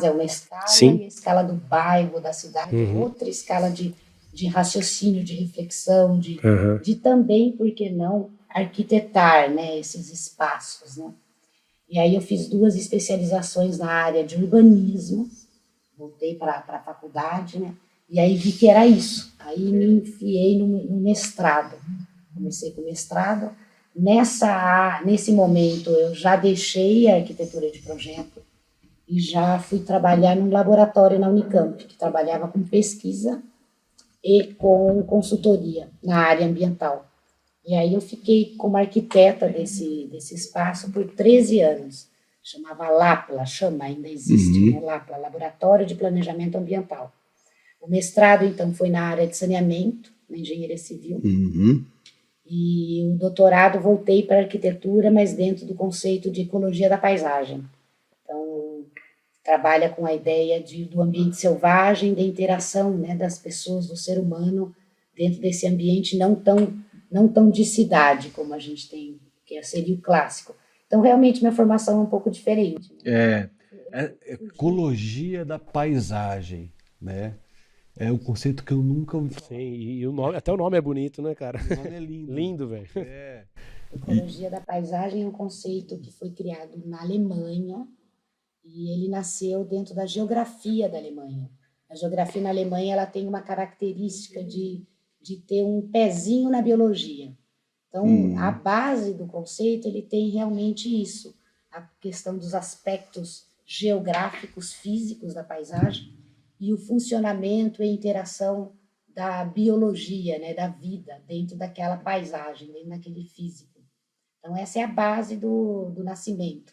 É uma escala, Sim. e a escala do bairro, da cidade, outra escala de raciocínio, de reflexão, de também, por que não, arquitetar, né, esses espaços, né? E aí eu fiz 2 especializações na área de urbanismo, voltei para a faculdade, né? E aí vi que era isso. Aí me enfiei no mestrado. Comecei com o mestrado. Nesse momento eu já deixei a arquitetura de projeto e já fui trabalhar num laboratório na Unicamp, que trabalhava com pesquisa e com consultoria na área ambiental. E aí eu fiquei como arquiteta desse espaço por 13 anos. Chamava LAPLA, ainda existe, né? LAPLA, Laboratório de Planejamento Ambiental. O mestrado, então, foi na área de saneamento, na engenharia civil. E o doutorado voltei para a arquitetura, mas dentro do conceito de ecologia da paisagem. Então, trabalha com a ideia do ambiente selvagem, da interação, né, das pessoas, do ser humano, dentro desse ambiente não tão de cidade, como a gente tem, que seria o clássico. Então, realmente, minha formação é um pouco diferente. É ecologia da paisagem, né? É um conceito que eu nunca ouvi falar. Sim, e o nome, até o nome é bonito, né, cara? O nome é lindo. Lindo, velho. Ecologia da paisagem é um conceito que foi criado na Alemanha e ele nasceu dentro da geografia da Alemanha. A geografia na Alemanha ela tem uma característica de ter um pezinho na biologia. Então, a base do conceito ele tem realmente isso, a questão dos aspectos geográficos, físicos da paisagem e o funcionamento e interação da biologia, né, da vida dentro daquela paisagem, dentro daquele físico. Então, essa é a base do nascimento.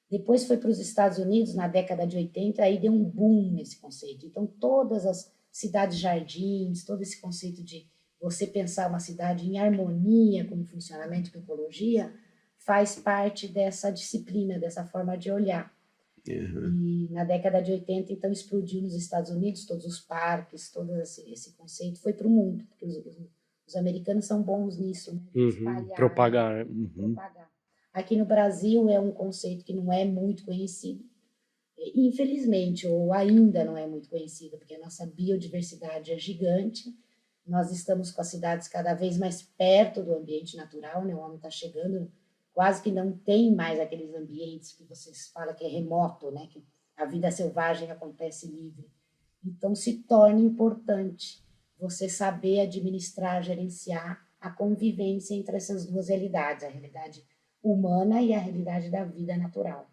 Depois foi para os Estados Unidos, na década de 80, aí deu um boom nesse conceito. Então, todas as cidades-jardins, todo esse conceito de você pensar uma cidade em harmonia com o funcionamento com a ecologia, faz parte dessa disciplina, dessa forma de olhar. E na década de 80, então, explodiu nos Estados Unidos, todos os parques, todo esse conceito foi para o mundo, porque os americanos são bons nisso, né? Espalhar, Propagar. Né? Propagar. Aqui no Brasil é um conceito que não é muito conhecido, infelizmente, ou ainda não é muito conhecido, porque a nossa biodiversidade é gigante, nós estamos com as cidades cada vez mais perto do ambiente natural, né? O homem está chegando, quase que não tem mais aqueles ambientes que vocês falam que é remoto, né? Que a vida selvagem acontece livre. Então, se torna importante você saber administrar, gerenciar a convivência entre essas 2 realidades, a realidade humana e a realidade da vida natural.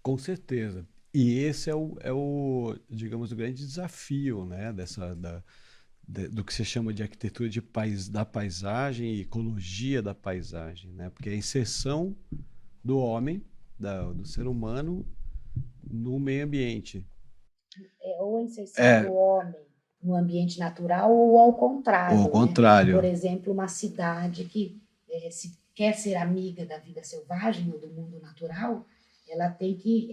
Com certeza. E esse digamos, o grande desafio, né, do que se chama de arquitetura da paisagem e ecologia da paisagem, né? Porque é a inserção do homem, do ser humano no meio ambiente. Ou a inserção do homem no ambiente natural ou ao contrário. Ou ao contrário. Né? Por exemplo, uma cidade que se quer ser amiga da vida selvagem ou do mundo natural, ela tem que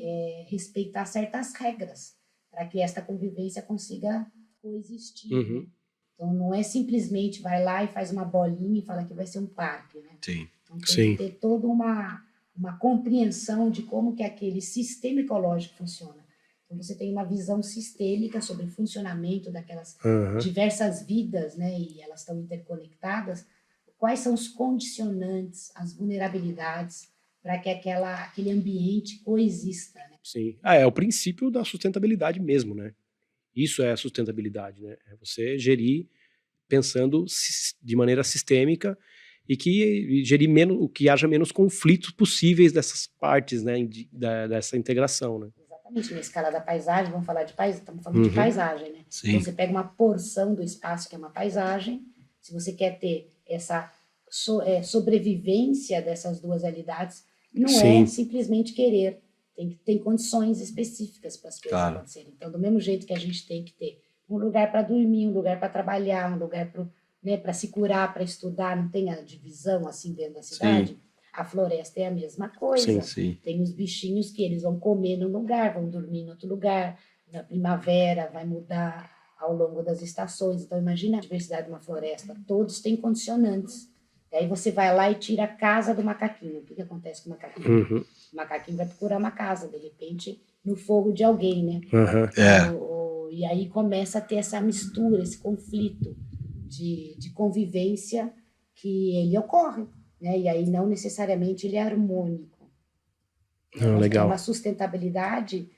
respeitar certas regras para que esta convivência consiga coexistir. Né? Então, não é simplesmente vai lá e faz uma bolinha e fala que vai ser um parque. Né? Sim. Então, tem que ter toda uma compreensão de como que aquele sistema ecológico funciona. Então, você tem uma visão sistêmica sobre o funcionamento daquelas diversas vidas, né? E elas estão interconectadas. Quais são os condicionantes, as vulnerabilidades para que aquele ambiente coexista, né? Sim. É o princípio da sustentabilidade mesmo, né? Isso é a sustentabilidade, né? É você gerir pensando de maneira sistêmica e gerir que haja menos conflitos possíveis dessas partes, né? Dessa integração, né? Exatamente. Na escala da paisagem, vamos falar de paisagem, estamos falando de paisagem, né? Sim. Então, você pega uma porção do espaço que é uma paisagem, se você quer ter essa sobrevivência dessas duas realidades, não é simplesmente querer. Tem condições específicas para as coisas acontecerem. Então, do mesmo jeito que a gente tem que ter um lugar para dormir, um lugar para trabalhar, um lugar para se curar, para estudar, não tem a divisão assim dentro da cidade? A floresta é a mesma coisa. Tem os bichinhos que eles vão comer num lugar, vão dormir em outro lugar. Na primavera vai mudar ao longo das estações. Então, imagina a diversidade de uma floresta. Todos têm condicionantes. E aí você vai lá e tira a casa do macaquinho. O que acontece com o macaquinho? O macaquinho vai procurar uma casa, de repente, no fogo de alguém, né? E aí começa a ter essa mistura, esse conflito de convivência que ele ocorre, né? E aí não necessariamente ele é harmônico. Legal. É uma sustentabilidade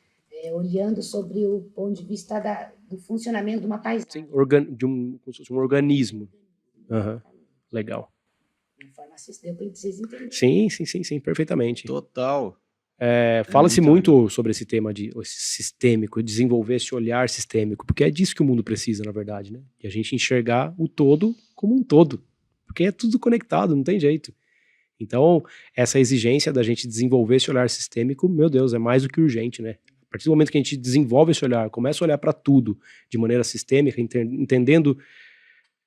olhando sobre o ponto de vista do funcionamento de uma paisagem. Sim, como se fosse um organismo. Legal. De forma deu para vocês entenderem. Sim, perfeitamente. Total. Fala-se muito sobre esse tema esse sistêmico, desenvolver esse olhar sistêmico, porque é disso que o mundo precisa, na verdade, né? E a gente enxergar o todo como um todo, porque é tudo conectado, não tem jeito. Então, essa exigência da gente desenvolver esse olhar sistêmico, meu Deus, é mais do que urgente, né? A partir do momento que a gente desenvolve esse olhar, começa a olhar para tudo de maneira sistêmica, entendendo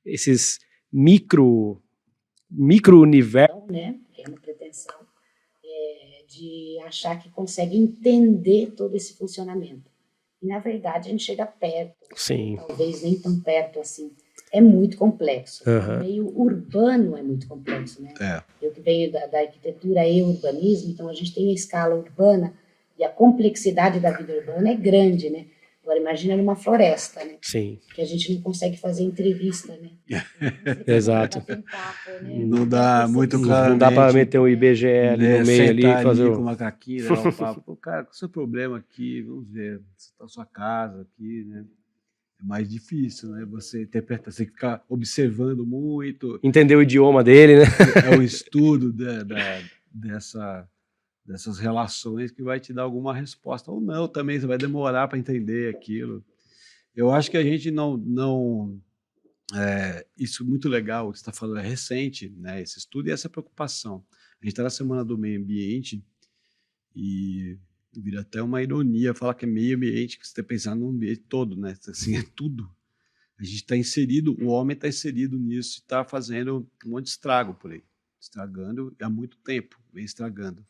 esses micro-universos, né? É uma pretensão de achar que consegue entender todo esse funcionamento. E, na verdade, a gente chega perto. Sim. Talvez nem tão perto assim. É muito complexo. O meio urbano é muito complexo, né? Eu que venho da arquitetura e urbanismo, então a gente tem a escala urbana e a complexidade da vida urbana é grande, né? Agora, imagina numa floresta, né? Sim. Que a gente não consegue fazer entrevista, né? Exato. Papo, né? Não dá muito claramente. Não dá para meter um IBGE ali no meio ali, fazer com o macaquinho, dar um papo. Cara, qual é o seu problema aqui? Vamos ver. Você está na sua casa aqui, né? É mais difícil, né? Você interpreta, você tem que ficar observando muito. Entender o idioma dele, né? É o estudo dessas relações que vai te dar alguma resposta. Ou não, também você vai demorar para entender aquilo. Eu acho que a gente não isso é muito legal, o que você está falando é recente, né? Esse estudo e essa preocupação. A gente está na Semana do Meio Ambiente e vira até uma ironia falar que é meio ambiente, que você está pensando no ambiente todo, né? Assim, é tudo. A gente está inserido, o homem está inserido nisso e está fazendo um monte de estrago por aí. Estragando há muito tempo, vem estragando.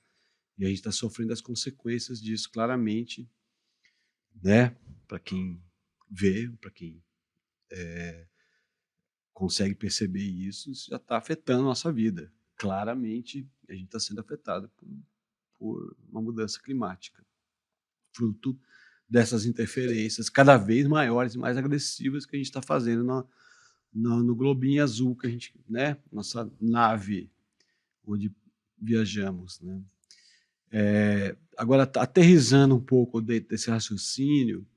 E a gente está sofrendo as consequências disso claramente, né? Para quem vê, para quem consegue perceber isso já está afetando a nossa vida. Claramente, a gente está sendo afetado por uma mudança climática, fruto dessas interferências cada vez maiores e mais agressivas que a gente está fazendo no globinho azul que a gente, né? Nossa nave onde viajamos, né? Agora, aterrissando um pouco desse raciocínio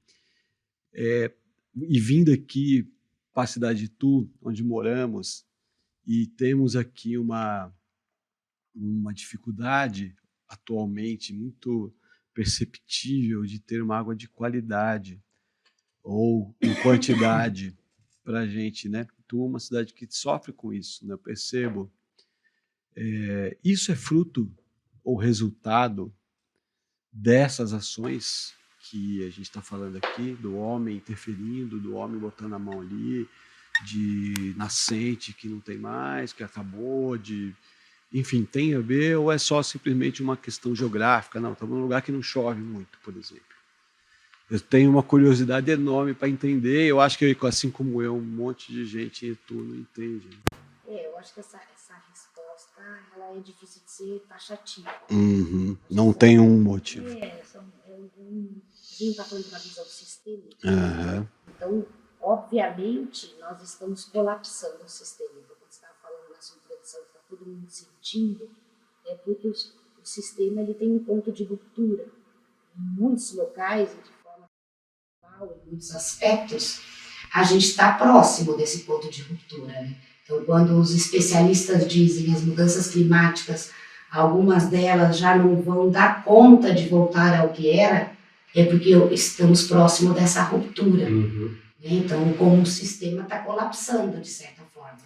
e vindo aqui para a cidade de Itu, onde moramos, e temos aqui uma dificuldade atualmente muito perceptível de ter uma água de qualidade ou em quantidade para a gente, né? Itu é uma cidade que sofre com isso, né? Eu percebo. Isso é fruto ou resultado dessas ações que a gente está falando aqui, do homem interferindo, do homem botando a mão ali, de nascente que não tem mais, que acabou, enfim, tem a ver, ou é só simplesmente uma questão geográfica? Não, estamos num lugar que não chove muito, por exemplo. Eu tenho uma curiosidade enorme para entender, eu acho que, assim como eu, um monte de gente em Itu não entende. Eu acho que essa resposta ela é difícil de ser taxativa. Não tem um motivo. gente está falando de uma visão sistêmica. Aham. Então, obviamente, nós estamos colapsando o sistema. Então, quando você estava falando na sua introdução, que está todo mundo sentindo, é porque o sistema ele tem um ponto de ruptura. Em muitos locais, de forma global, em muitos aspectos, a gente está próximo desse ponto de ruptura, né? Então, quando os especialistas dizem as mudanças climáticas, algumas delas já não vão dar conta de voltar ao que era, é porque estamos próximo dessa ruptura. Né? Então, como o sistema está colapsando, de certa forma.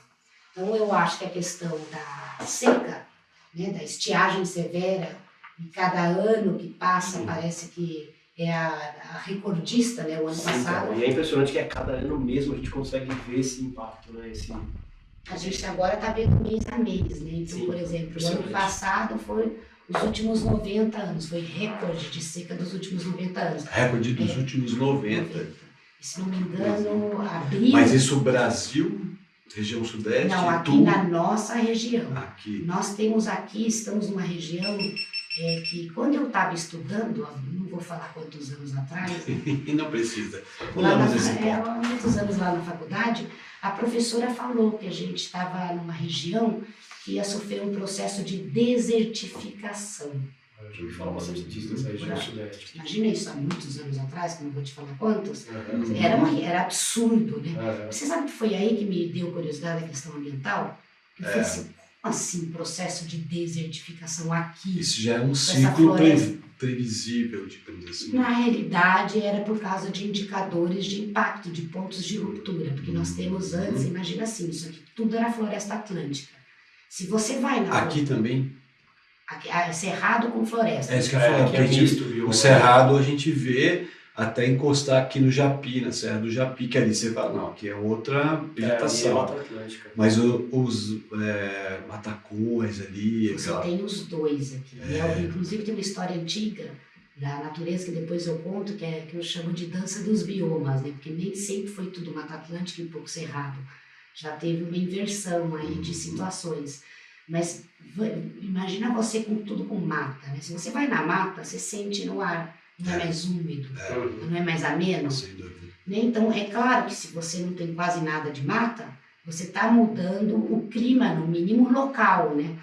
Então, eu acho que a questão da seca, né, da estiagem severa, e cada ano que passa parece que é a recordista, né, o ano passado. E é impressionante que a cada ano mesmo a gente consegue ver esse impacto, né? A gente agora está vendo mês a mês, né? Então, por exemplo, o ano passado foi os últimos 90 anos, foi recorde de seca dos últimos 90 anos. Recorde dos últimos 90. E, se não me engano, abril... Mas isso Brasil, região sudeste? Não, aqui na nossa região. Aqui. Nós temos aqui, estamos numa região que quando eu estava estudando, não vou falar quantos anos atrás... Não precisa. Há muitos anos lá na faculdade, a professora falou que a gente estava numa região que ia sofrer um processo de desertificação. Eu já ouvi falar bastante disso nessa região sudeste. Imagina isso há muitos anos atrás, que não vou te falar quantos. Era absurdo, né? Você sabe que foi aí que me deu curiosidade a questão ambiental? Eu falei assim, processo de desertificação aqui. Isso já é um ciclo previsível, digamos assim. Na realidade, era por causa de indicadores de impacto, de pontos de ruptura, porque nós temos antes, imagina assim, isso aqui tudo era floresta atlântica. Se você vai na aqui também? Aqui, cerrado com floresta. É isso que eu falo, porque o cerrado a gente vê até encostar aqui no Japi, na Serra do Japi, que ali você fala, não, aqui é outra vegetação. Mas os matacões ali... Você tem os dois aqui. Inclusive tem uma história antiga da natureza que depois eu conto, que eu chamo de dança dos biomas, né? Porque nem sempre foi tudo Mata Atlântica e um pouco cerrado. Já teve uma inversão aí de situações. Mas imagina você com tudo com mata, né? Se você vai na mata, você sente no ar, não é mais úmido, não é mais ameno. Né? Então, é claro que se você não tem quase nada de mata, você está mudando o clima, no mínimo local, né?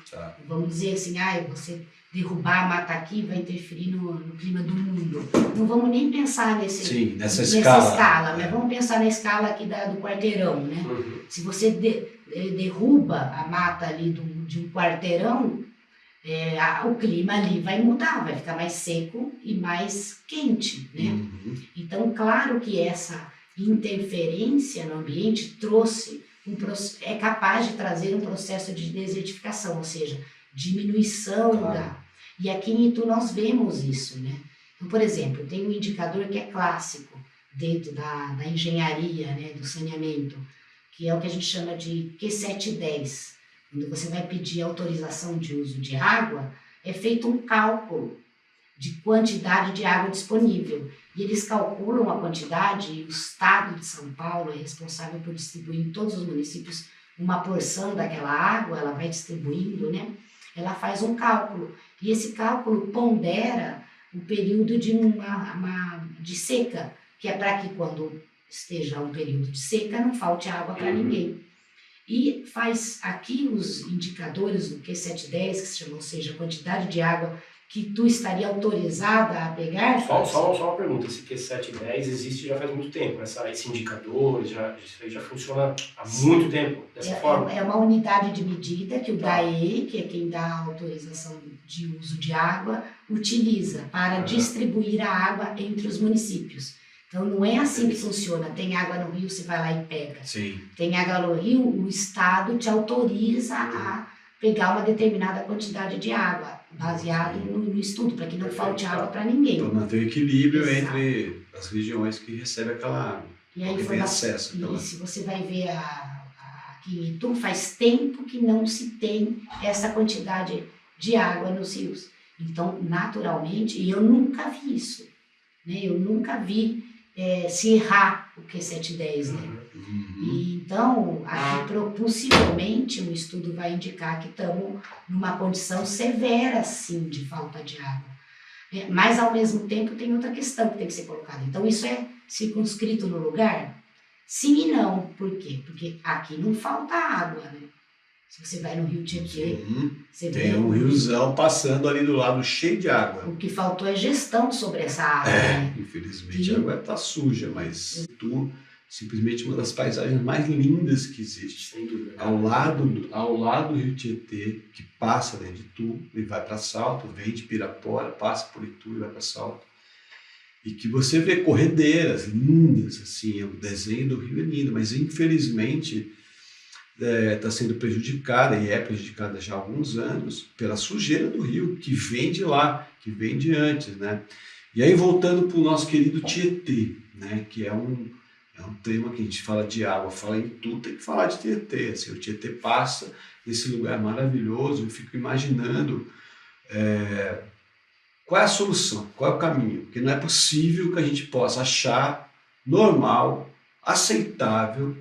Vamos dizer assim, você derrubar a mata aqui vai interferir no clima do mundo. Não vamos nem pensar nessa escala, mas vamos pensar na escala aqui do quarteirão, né? Se você derruba a mata ali de um quarteirão, o clima ali vai mudar, vai ficar mais seco e mais quente, né? Então, claro que essa interferência no ambiente é capaz de trazer um processo de desertificação, ou seja, diminuição E aqui em Itu nós vemos isso, né? Então, por exemplo, tem um indicador que é clássico dentro da engenharia, né, do saneamento, que é o que a gente chama de Q710. Quando você vai pedir autorização de uso de água, é feito um cálculo de quantidade de água disponível. E eles calculam a quantidade, e o Estado de São Paulo é responsável por distribuir em todos os municípios uma porção daquela água, ela vai distribuindo, né? Ela faz um cálculo. E esse cálculo pondera o período de seca, que é para que quando esteja um período de seca não falte água para ninguém. E faz aqui os indicadores do Q710, que se chama, ou seja, a quantidade de água que tu estaria autorizada a pegar. Só uma pergunta, esse Q710 existe já faz muito tempo, esse indicador já funciona há muito tempo, dessa forma? É uma unidade de medida que o DAE, que é quem dá a autorização de uso de água, utiliza para distribuir a água entre os municípios. Então, não é assim que funciona. Tem água no rio, você vai lá e pega. Sim. Tem água no rio, o Estado te autoriza a pegar uma determinada quantidade de água, baseado no estudo, para que não falte água para ninguém. Para manter o equilíbrio entre as regiões que recebem aquela água. E a informação, e se você vai ver aqui em Itu, faz tempo que não se tem essa quantidade de água nos rios. Então, naturalmente, e eu nunca vi isso, né? Eu nunca vi se errar o Q710, né? E, então, aqui possivelmente um estudo vai indicar que estamos numa condição severa, sim, de falta de água. Mas, ao mesmo tempo, tem outra questão que tem que ser colocada. Então, isso é circunscrito no lugar? Sim e não. Por quê? Porque aqui não falta água, né? Se você vai no Rio Tietê, você vê tem um riozão passando ali do lado cheio de água. O que faltou é gestão sobre essa água. né? Infelizmente a água está suja, mas Itu simplesmente uma das paisagens mais lindas que existe. Sem dúvida. Ao lado do Rio Tietê, que passa dentro de Itu e vai para Salto, vem de Pirapora, passa por Itu e vai para Salto. E que você vê corredeiras lindas, assim, o desenho do rio é lindo, mas infelizmente está sendo prejudicada, e é prejudicada já há alguns anos, pela sujeira do rio, que vem de lá, que vem de antes, né? E aí, voltando para o nosso querido Tietê, né? Que é um tema que a gente fala de água, fala em tudo, tem que falar de Tietê. Assim, o Tietê passa nesse lugar maravilhoso, eu fico imaginando qual é a solução, qual é o caminho, porque não é possível que a gente possa achar normal, aceitável,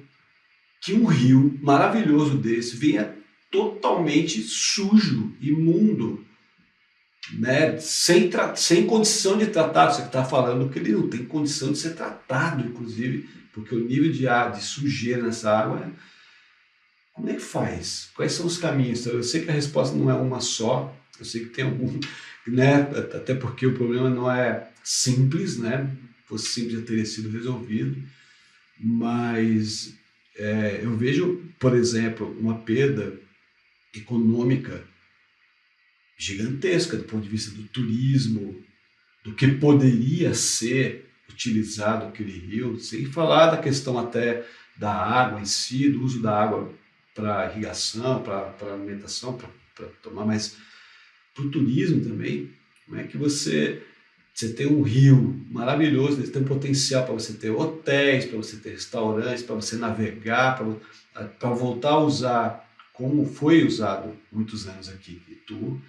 que um rio maravilhoso desse venha totalmente sujo, imundo, né? sem condição de tratar. Você está falando que ele não tem condição de ser tratado, inclusive, porque o nível de sujeira nessa água, como é que faz? Quais são os caminhos? Eu sei que a resposta não é uma só, eu sei que tem algum, né? Até porque o problema não é simples, né? Se fosse simples já teria sido resolvido, mas eu vejo, por exemplo, uma perda econômica gigantesca do ponto de vista do turismo, do que poderia ser utilizado aquele rio, sem falar da questão até da água em si, do uso da água para irrigação, para alimentação, para tomar, mas para o turismo também. Como é que você tem um rio maravilhoso, ele tem um potencial para você ter hotéis, para você ter restaurantes, para você navegar, para voltar a usar como foi usado muitos anos aqui em Itu,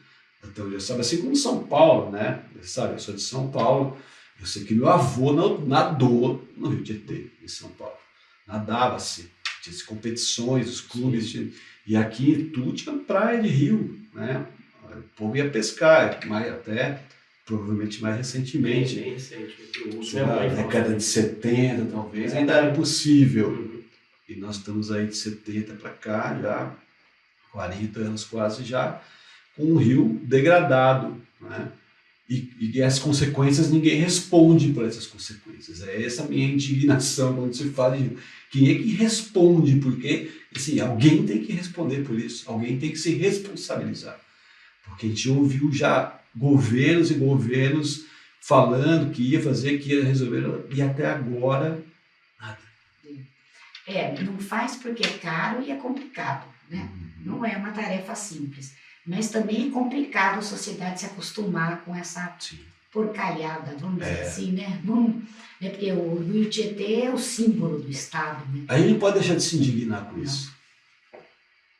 até onde eu sabe, assim como São Paulo, né? Sabe, eu sou de São Paulo, eu sei que meu avô nadou no Rio Tietê, em São Paulo. Nadava-se, tinha competições, os clubes, e aqui em Itu tinha praia de rio, né? O povo ia pescar, até provavelmente mais recentemente. Bem recente. Na década de 70, talvez, ainda era possível. E nós estamos aí de 70 para cá, já 40 anos quase já, com um rio degradado, né? E as consequências, ninguém responde por essas consequências. É essa a minha indignação quando se fala de rio. Quem é que responde? Porque assim, alguém tem que responder por isso, alguém tem que se responsabilizar. Porque a gente ouviu já governos e governos falando que ia fazer, que ia resolver, e até agora, nada. Não faz porque é caro e é complicado, né? Não é uma tarefa simples. Mas também é complicado a sociedade se acostumar com essa porcalhada, vamos dizer assim, né? Porque o Rio Tietê é o símbolo do Estado, né? A gente não pode deixar de se indignar com isso.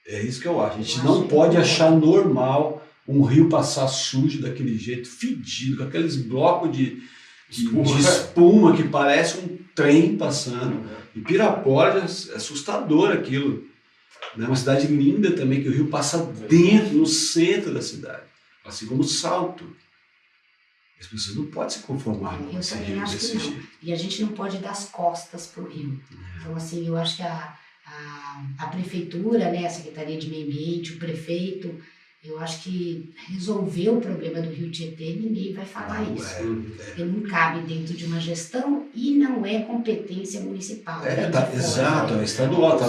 É isso que eu acho. A gente não pode achar normal um rio passar sujo daquele jeito, fedido, com aqueles blocos de espuma que parece um trem passando. E Pirapora é assustador aquilo. É uma cidade linda também, que o rio passa dentro, no centro da cidade, assim como o Salto. As pessoas não podem se conformar com esse rio desse jeito. E a gente não pode dar as costas para o rio. Então, assim, eu acho que a prefeitura, né, a Secretaria de Meio Ambiente, o prefeito, eu acho que resolver o problema do Rio Tietê, ninguém vai falar isso. Porque não cabe dentro de uma gestão e não é competência municipal. Exato, é estadual.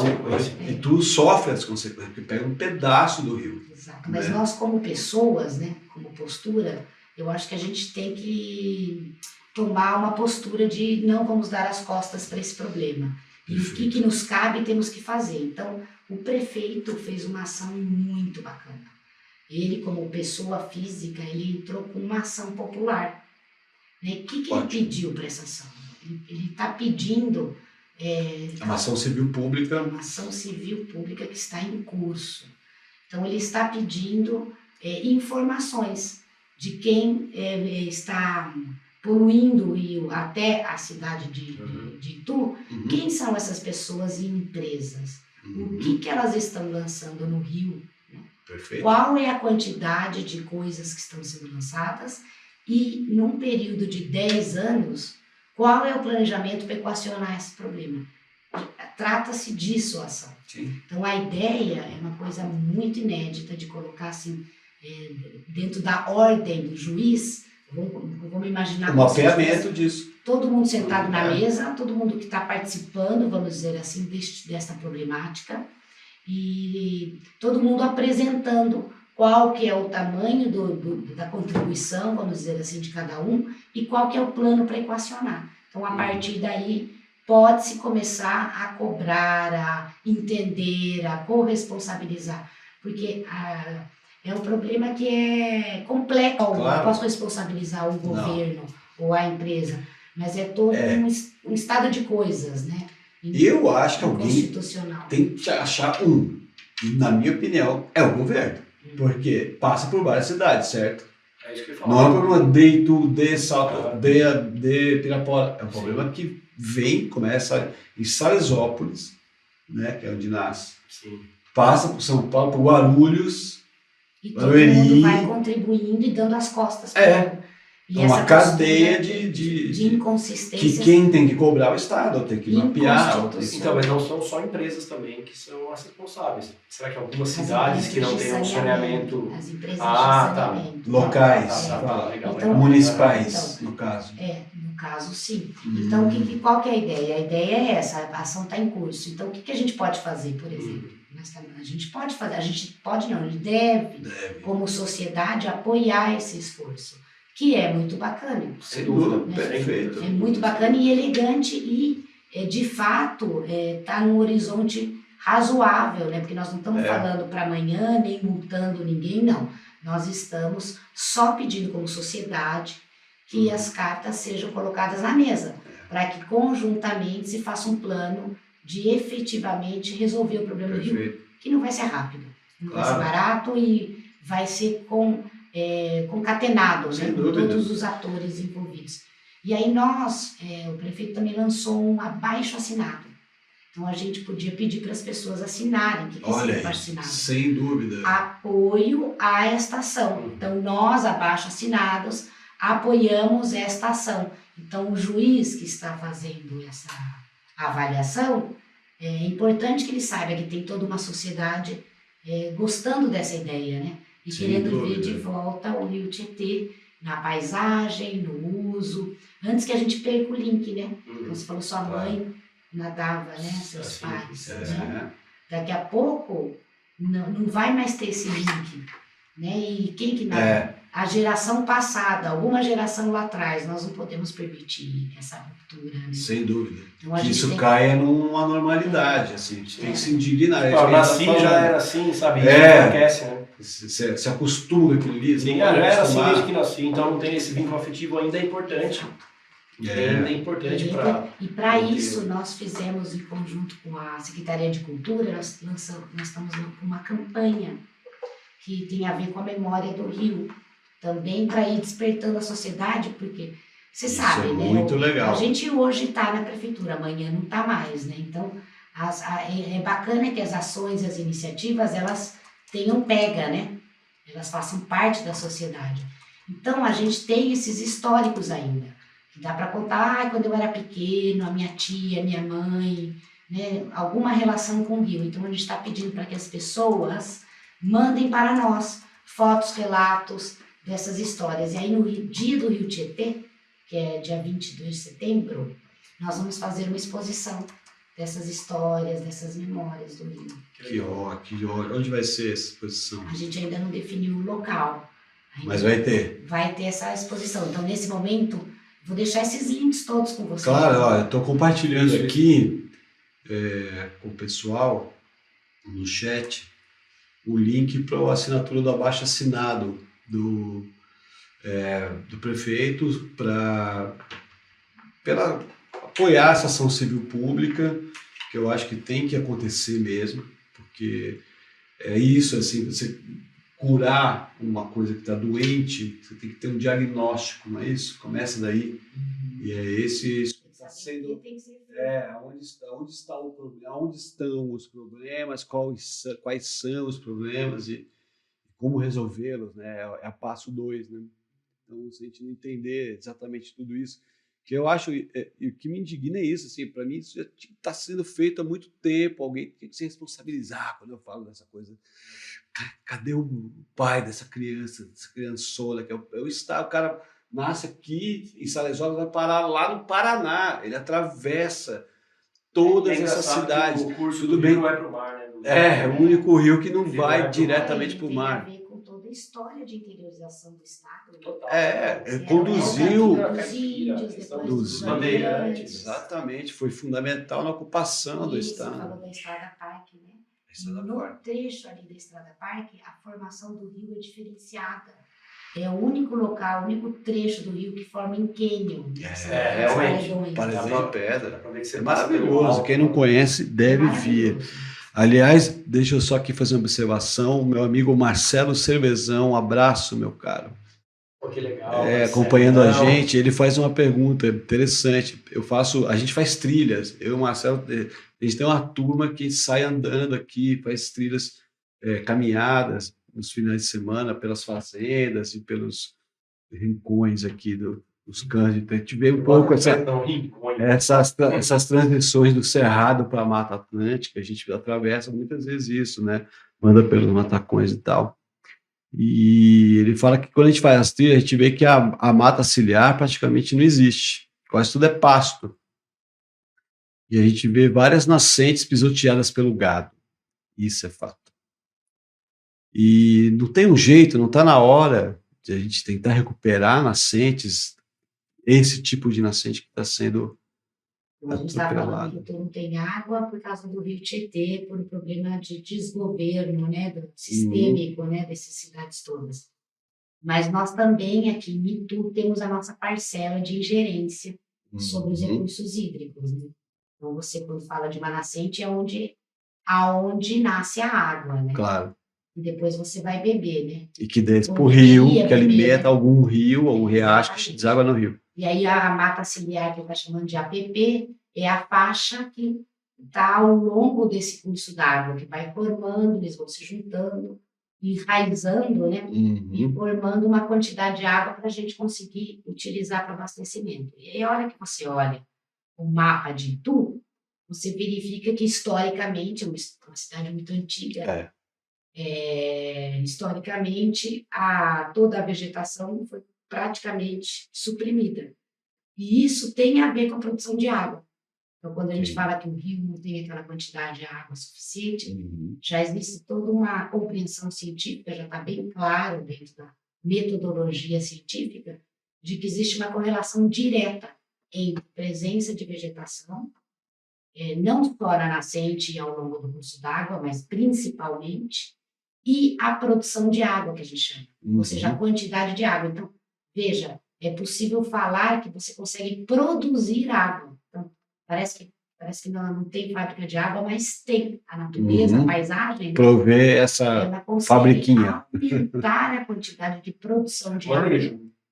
E tu sofre as consequências, porque pega um pedaço do rio. Exato, mas nós como pessoas, né, como postura, eu acho que a gente tem que tomar uma postura de não vamos dar as costas para esse problema. E o que nos cabe temos que fazer. Então, o prefeito fez uma ação muito bacana. Ele, como pessoa física, ele entrou com uma ação popular. Né? O que ele pediu para essa ação? Ele está pedindo... uma ação civil pública. Uma ação civil pública que está em curso. Então, ele está pedindo informações de quem está poluindo o rio até a cidade de Itu. Quem são essas pessoas e empresas? O que elas estão lançando no rio? Perfeito. Qual é a quantidade de coisas que estão sendo lançadas e num período de 10 anos, qual é o planejamento para equacionar esse problema? Trata-se disso a ação. Sim. Então a ideia é uma coisa muito inédita de colocar assim, dentro da ordem do juiz, vamos imaginar... O mapeamento disso. Todo mundo sentado na mesa, todo mundo que está participando, vamos dizer assim, dessa problemática, e todo mundo apresentando qual que é o tamanho da contribuição, vamos dizer assim, de cada um, e qual que é o plano para equacionar. Então, a partir daí, pode-se começar a cobrar, a entender, a corresponsabilizar, porque é um problema que é complexo. Claro. Não posso responsabilizar o governo ou a empresa, mas é todo um estado de coisas, né? Eu acho que alguém tem que achar e na minha opinião, é o governo, porque passa por várias cidades, certo? É isso que eu falo. Não é um problema de Itu, de Salto, de Pirapora, é um problema que começa em Salesópolis, né, que é onde nasce, passa por São Paulo, por Guarulhos, e todo mundo vai contribuindo e dando as costas para E uma cadeia de inconsistências. Que quem tem que cobrar é o Estado, tem que mapear. Então, mas não são só empresas também que são as responsáveis. Será que algumas cidades que não têm um saneamento... As empresas de saneamento. Locais, legal. Então, municipais, no caso. No caso, sim. Então, qual que é a ideia? A ideia é essa, a ação está em curso. Então, o que a gente pode fazer, por exemplo? A gente pode fazer, a gente deve, como sociedade, apoiar esse esforço, que é muito bacana. Sem dúvida, né? Perfeito. É muito bacana e elegante e, de fato, está num horizonte razoável, né? Porque nós não estamos falando para amanhã, nem multando ninguém, não. Nós estamos só pedindo como sociedade que as cartas sejam colocadas na mesa, para que conjuntamente se faça um plano de efetivamente resolver o problema do Rio, que não vai ser rápido, não vai ser barato e vai ser concatenado, né, com todos os atores envolvidos. E aí o prefeito também lançou um abaixo-assinado. Então a gente podia pedir para as pessoas assinarem. O que é esse abaixo-assinado? Sem dúvida. Apoio à esta ação. Então nós, abaixo-assinados, apoiamos esta ação. Então o juiz que está fazendo essa avaliação, é importante que ele saiba que tem toda uma sociedade gostando dessa ideia, né? E querendo ver de volta o Rio Tietê na paisagem, no uso, antes que a gente perca o link, né? Então, você falou, sua mãe nadava, né? Seus pais, né? Daqui a pouco não vai mais ter esse link, né? E quem que nada? A geração passada, alguma geração lá atrás, nós não podemos permitir essa ruptura, né? Sem dúvida. Então, que isso caia numa normalidade, assim, a gente tem que se indignar. Eu nasci já era assim, sabe? Isso enlouquece, né? Se acostuma aquilo ali. Sim, já era assim desde que nasci, então não tem esse vínculo afetivo, ainda é importante. Ainda é importante para... E para isso, nós fizemos, em conjunto com a Secretaria de Cultura, nós estamos com uma campanha que tem a ver com a memória do Rio, também para ir despertando a sociedade, porque você sabe, né? Muito legal. A gente hoje está na prefeitura, amanhã não está mais, né? Então, é bacana que as ações e as iniciativas, elas tenham pega, né? Elas façam parte da sociedade. Então, a gente tem esses históricos ainda, que dá para contar, quando eu era pequeno, a minha tia, minha mãe, né? Alguma relação com o Rio. Então, a gente está pedindo para que as pessoas mandem para nós fotos, relatos dessas histórias. E aí, no dia do Rio Tietê, que é dia 22 de setembro, nós vamos fazer uma exposição dessas histórias, dessas memórias do Rio. Que ótimo. Onde vai ser essa exposição? A gente ainda não definiu o local. Mas vai ter? Vai ter essa exposição. Então, nesse momento, vou deixar esses links todos com vocês. Claro, olha, eu estou compartilhando aqui com o pessoal, no chat, o link para a assinatura do abaixo-assinado do prefeito para apoiar essa ação civil pública, que eu acho que tem que acontecer mesmo, porque é isso, assim, você curar uma coisa que está doente, você tem que ter um diagnóstico, não é isso? Começa daí, e é esse está sendo... onde está o problema, onde estão os problemas, quais são os problemas e como resolvê-los, né? É a passo 2, né? Então, se a gente não entender exatamente tudo isso, que eu acho, e o que me indigna é isso, assim, para mim isso já está sendo feito há muito tempo, alguém tem que se responsabilizar quando eu falo dessa coisa. Cadê o pai dessa criançola, que é o Estado? O cara nasce aqui em Salesópolis, vai parar lá no Paraná, ele atravessa todas essas cidades. O curso tudo do bem. rio vai para o mar, né? É o único rio que não vai vai diretamente para o mar. Tem a ver com toda a história de interiorização do Estado. Total. Conduziu dos índios, depois dos bandeirantes. Exatamente, foi fundamental na ocupação do Isso, Estado. falou da Estrada Parque, né? No trecho ali da Estrada Parque, a formação do rio é diferenciada. É o único local, o único trecho do rio que forma em cânion. Realmente. Paredão de pedra. É maravilhoso. Quem não conhece deve vir. Aliás, deixa eu só aqui fazer uma observação. Meu amigo Marcelo Cervezão, um abraço, meu caro. Pô, que legal. Acompanhando a gente, ele faz uma pergunta interessante. A gente faz trilhas. Eu e o Marcelo, a gente tem uma turma que sai andando aqui, faz trilhas, caminhadas nos finais de semana pelas fazendas e pelos rincões aqui dos Cândidos. A gente vê um pouco essas transições do Cerrado para a Mata Atlântica. A gente atravessa muitas vezes isso, né? Anda pelos matacões e tal. E ele fala que quando a gente faz as trilhas, a gente vê que a mata ciliar praticamente não existe. Quase tudo é pasto. E a gente vê várias nascentes pisoteadas pelo gado. Isso é fato. E não tem um jeito, não está na hora de a gente tentar recuperar nascentes, esse tipo de nascente que está sendo a gente está falando que não tem água por causa do rio Tietê, por um problema de desgoverno, né, sistêmico, né, dessas cidades todas. Mas nós também aqui em Itu temos a nossa parcela de ingerência sobre os recursos hídricos, né? Então você quando fala de uma nascente é aonde nasce a água, né? Claro. E depois você vai beber, né? E que desce para o rio, que alimenta algum rio ou um riacho que deságua no rio. E aí a mata ciliar, que está chamando de APP, é a faixa que está ao longo desse curso d'água, que vai formando, eles vão se juntando, enraizando, né? E formando uma quantidade de água para a gente conseguir utilizar para abastecimento. E aí, a hora que você olha o mapa de Itu, você verifica que historicamente, é uma cidade muito antiga, historicamente, toda a vegetação foi praticamente suprimida. E isso tem a ver com a produção de água. Então, quando a gente fala que o rio não tem aquela quantidade de água suficiente, já existe toda uma compreensão científica, já está bem claro dentro da metodologia científica, de que existe uma correlação direta entre presença de vegetação, não só na nascente e ao longo do curso d'água, mas principalmente, e a produção de água, que a gente chama, ou seja, a quantidade de água. Então, veja, é possível falar que você consegue produzir água. Então, parece que não tem fábrica de água, mas tem. A natureza, a paisagem, prover essa fabriquinha. Aumentar a quantidade de produção de água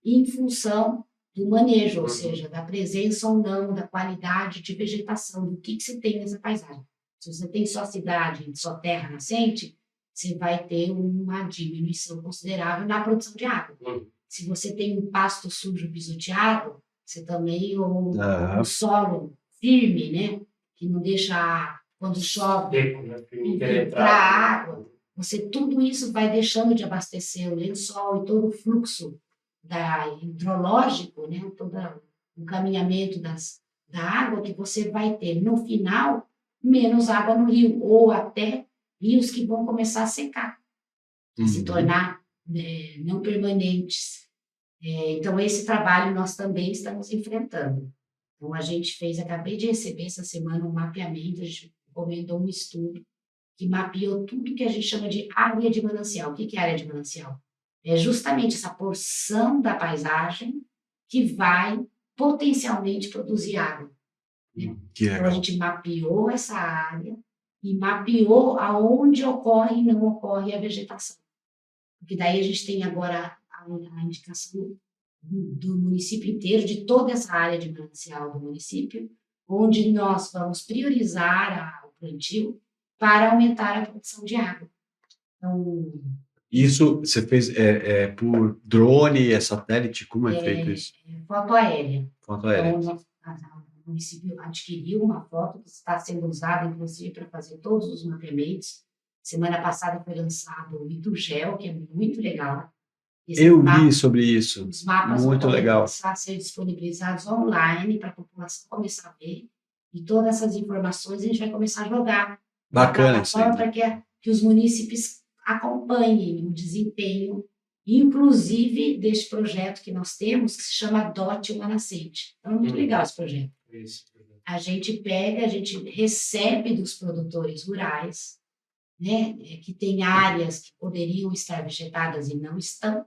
em função do manejo, ou seja, da presença ou não, da qualidade de vegetação, do que você tem nessa paisagem. Se você tem só cidade, só terra nascente, você vai ter uma diminuição considerável na produção de água. Se você tem um pasto sujo pisoteado, você também, ou um solo firme, né, que não deixa, quando chove, entrar água, tudo isso vai deixando de abastecer o lençol e todo o fluxo hidrológico, né, todo o caminhamento da água, que você vai ter, no final, menos água no rio, ou até rios que vão começar a secar, a se tornar não permanentes. Então, esse trabalho nós também estamos enfrentando. Então, a gente acabei de receber essa semana um mapeamento, a gente encomendou um estudo que mapeou tudo que a gente chama de área de manancial. O que é área de manancial? É justamente essa porção da paisagem que vai potencialmente produzir água. Né? Então, a gente mapeou essa área e mapeou aonde ocorre e não ocorre a vegetação. Porque daí a gente tem agora a indicação do município inteiro, de toda essa área de manancial do município, onde nós vamos priorizar o plantio para aumentar a produção de água. Então, Isso você fez por drone, satélite? Como é feito isso? Foto aérea. Foto aérea. Então, o município adquiriu uma foto que está sendo usada, inclusive, para fazer todos os mapeamentos. Semana passada foi lançado o Itugel, que é muito legal. Eu li sobre isso. Os mapas muito vão legal. começar a ser disponibilizados online para a população começar a ver. E todas essas informações a gente vai começar a jogar. Bacana isso aí. Para que os munícipes acompanhem o desempenho, inclusive deste projeto que nós temos, que se chama Dote uma Nascente. Então, é muito legal esse projeto. A gente recebe dos produtores rurais, né, que tem áreas que poderiam estar vegetadas e não estão.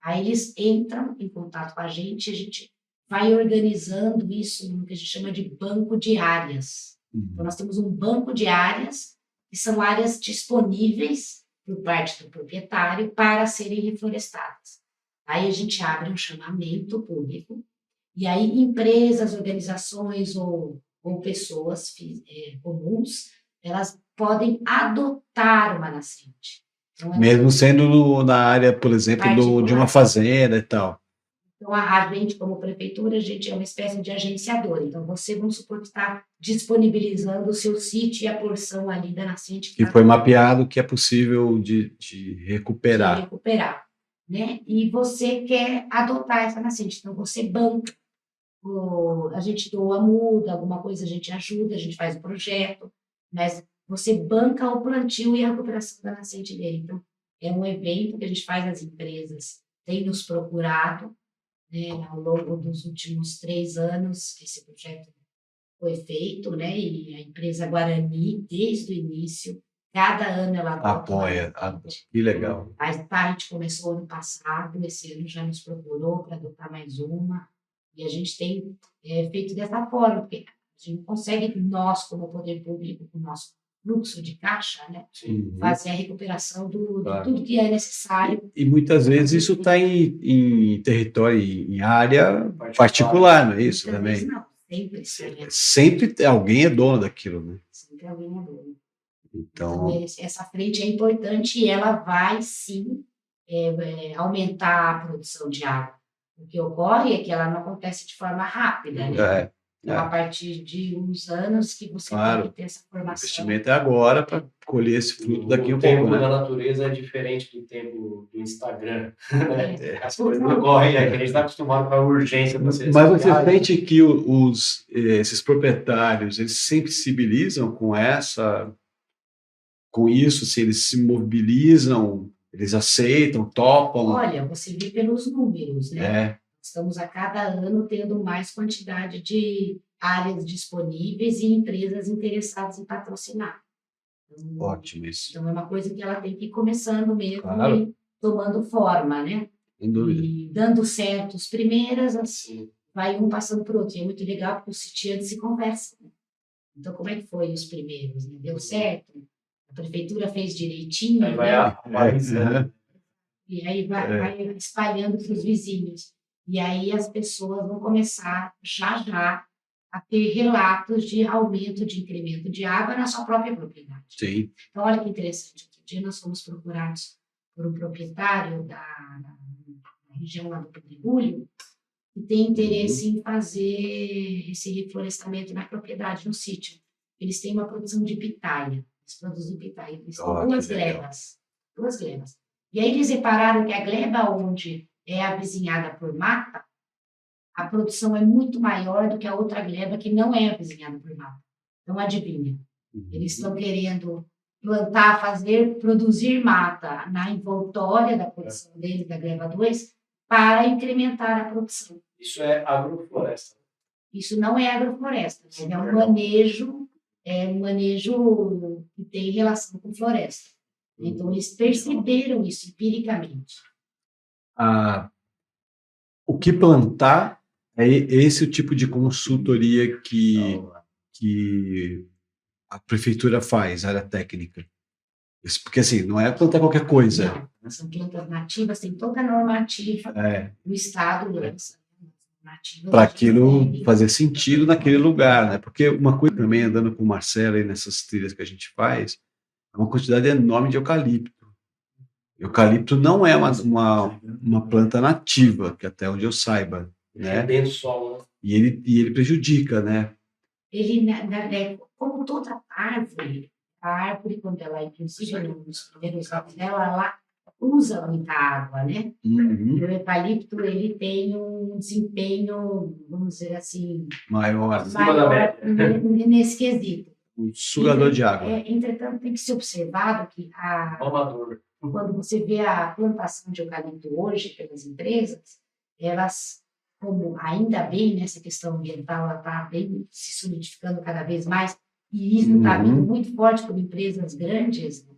Aí eles entram em contato com a gente vai organizando isso no que a gente chama de banco de áreas. Então, nós temos um banco de áreas, que são áreas disponíveis por parte do proprietário para serem reflorestadas. Aí a gente abre um chamamento público, e aí empresas, organizações ou pessoas comuns, elas podem adotar uma nascente. Então, mesmo sendo na área, por exemplo, de uma fazenda e tal. Então, a gente, como prefeitura, a gente é uma espécie de agenciador. Então, você, vamos supor que está disponibilizando o seu sítio e a porção ali da nascente. Que foi mapeado, que é possível de recuperar. De recuperar, né? E você quer adotar essa nascente. Então, você banca. A gente doa muda, alguma coisa a gente ajuda, a gente faz o projeto, mas você banca o plantio e a recuperação da nascente dele. Então, é um evento que a gente faz, as empresas têm nos procurado, né, ao longo dos últimos 3 anos, esse projeto foi feito, né, e a empresa Guarani, desde o início, cada ano ela apoia. Que legal. A gente começou ano passado, esse ano já nos procurou para adotar mais uma, e a gente tem feito dessa forma, porque a gente não consegue, nós, como poder público, com o nosso fluxo de caixa, né? Fazer a recuperação de tudo que é necessário. E muitas vezes isso está em território, em área particular, não é isso também? Não, sempre alguém é dono daquilo, né? Sempre alguém é dono. Então essa frente é importante e ela vai, sim, aumentar a produção de água. O que ocorre é que ela não acontece de forma rápida, né? Então, a partir de uns anos que você tem que ter essa formação. O investimento é agora para colher esse fruto daqui um pouco. O tempo da natureza é diferente do tempo do Instagram. Né? As coisas não correm, a gente está acostumado com a urgência. Mas você sente que esses proprietários, eles se sensibilizam com isso, se eles se mobilizam, eles aceitam, topam? Olha, você vê pelos números, né? Estamos a cada ano tendo mais quantidade de áreas disponíveis e empresas interessadas em patrocinar. Então, ótimo isso. Então, é uma coisa que ela tem que ir começando mesmo claro. E tomando forma, né? Sem dúvida. E dando certo as primeiras, assim, vai um passando por outro. E é muito legal porque os sitiantes se conversam. Né? Então, como é que foi os primeiros? Né? Deu certo? A prefeitura fez direitinho? Aí vai E aí vai espalhando para os vizinhos. E aí as pessoas vão começar já a ter relatos de aumento de incremento de água na sua própria propriedade. Sim. Então, olha que interessante. Outro dia nós fomos procurados por um proprietário da região lá do Pedregulho que tem interesse em fazer esse reflorestamento na propriedade, no sítio. Eles têm uma produção de pitaia. Eles produzem pitaia. Eles têm 2 glebas. 2 glebas. E aí eles repararam que a gleba onde é avizinhada por mata, a produção é muito maior do que a outra gleba que não é avizinhada por mata. Então, adivinha, eles estão querendo plantar, produzir mata na envoltória da produção deles, da gleba 2, para incrementar a produção. Isso é agrofloresta? Isso não é agrofloresta, mas é um manejo que tem relação com floresta. Então, eles perceberam isso empiricamente. O que plantar é esse o tipo de consultoria que a prefeitura faz, área técnica. Porque assim, não é plantar qualquer coisa. Não, são plantas nativas, tem toda a normativa do Estado lança. Para aquilo fazer sentido naquele lugar, né? Porque uma coisa também, andando com o Marcelo aí nessas trilhas que a gente faz, é uma quantidade enorme de eucalipto. Eucalipto não é uma planta nativa, que até onde eu saiba, né? Dentro do solo, né? E ele prejudica, né? Ele, como toda árvore, a árvore, quando ela, inclusive nos primeiros anos dela, ela usa muita água, né? Uhum. E o eucalipto, ele tem um desempenho, vamos dizer assim, Maior. nesse quesito. Um sugador de água. Entretanto, tem que ser observado que quando você vê a plantação de eucalipto hoje pelas empresas, elas, como ainda bem nessa questão ambiental, ela está bem se solidificando cada vez mais, e isso está vindo muito forte por empresas grandes, né?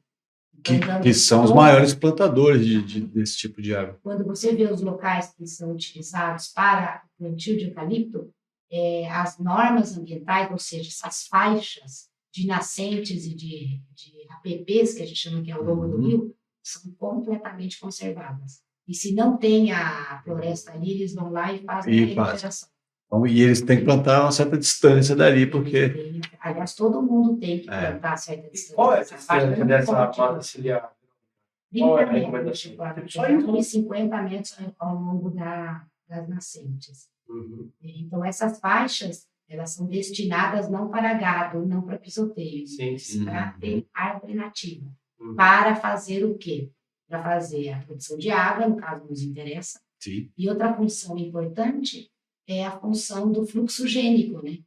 Que são os maiores plantadores desse tipo de árvore. Quando você vê os locais que são utilizados para o plantio de eucalipto, as normas ambientais, ou seja, essas faixas de nascentes e de APPs, que a gente chama que é ao longo do rio, são completamente conservadas. E se não tem a floresta ali, eles vão lá e fazem a recuperação. Então, e eles têm que plantar a uma certa distância dali, porque... Aliás, todo mundo tem que plantar a certa distância. Qual é a distância dessa mata ciliar? 30 metros, 50 metros ao longo das nascentes. Então, essas faixas, elas são destinadas não para gado, não para pisoteio, para ter árvore nativa. Para fazer o quê? Para fazer a produção de água, no caso nos interessa. Sim. E outra função importante é a função do fluxo gênico, né?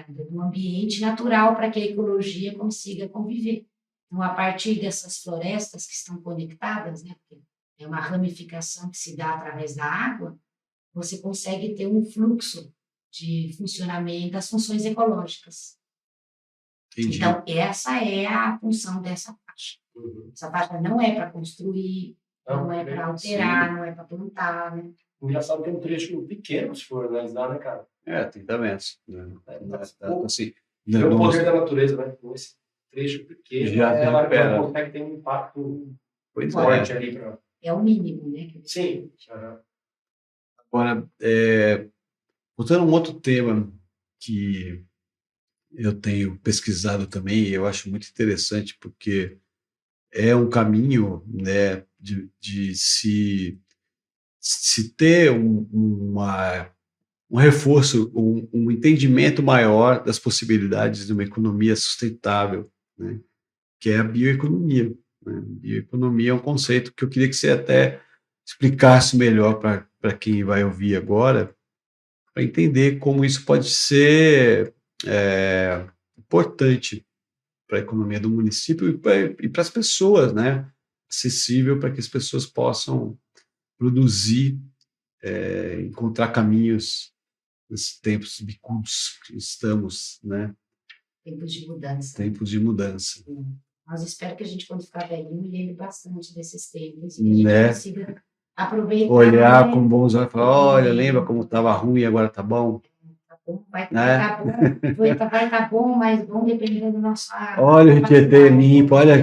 Do ambiente natural para que a ecologia consiga conviver. Então, a partir dessas florestas que estão conectadas, né, porque é uma ramificação que se dá através da água, você consegue ter um fluxo de funcionamento das funções ecológicas. Entendi. Então, essa é a função dessa faixa. Essa faixa não é para construir, não é para alterar, não é para plantar, né? Engraçado que é um trecho pequeno, se for analisar, né, cara? 30 metros. Assim, é o poder da natureza, né? Com esse trecho pequeno, ela consegue ter um impacto forte ali. É o mínimo, né? Sim. Agora, voltando a um outro tema que eu tenho pesquisado também, e eu acho muito interessante, porque é um caminho, né, de se ter um reforço, um entendimento maior das possibilidades de uma economia sustentável, né, que é a bioeconomia. Né? Bioeconomia é um conceito que eu queria que você até explicasse melhor para quem vai ouvir agora, para entender como isso pode ser importante para a economia do município e para as pessoas, né? Acessível para que as pessoas possam produzir, encontrar caminhos nesses tempos bicudos que estamos, né? Tempos de mudança. Tempos de mudança. Mas espero que a gente, quando ficar velhinho, lembre bastante desses tempos e que a gente consiga aproveitar. Olhar, né? com bons olhos e falar, olha, lembra como estava ruim e agora está bom? Vai estar bom, vai estar bom, mas bom dependendo do nosso... Olha o Tietê limpo, olha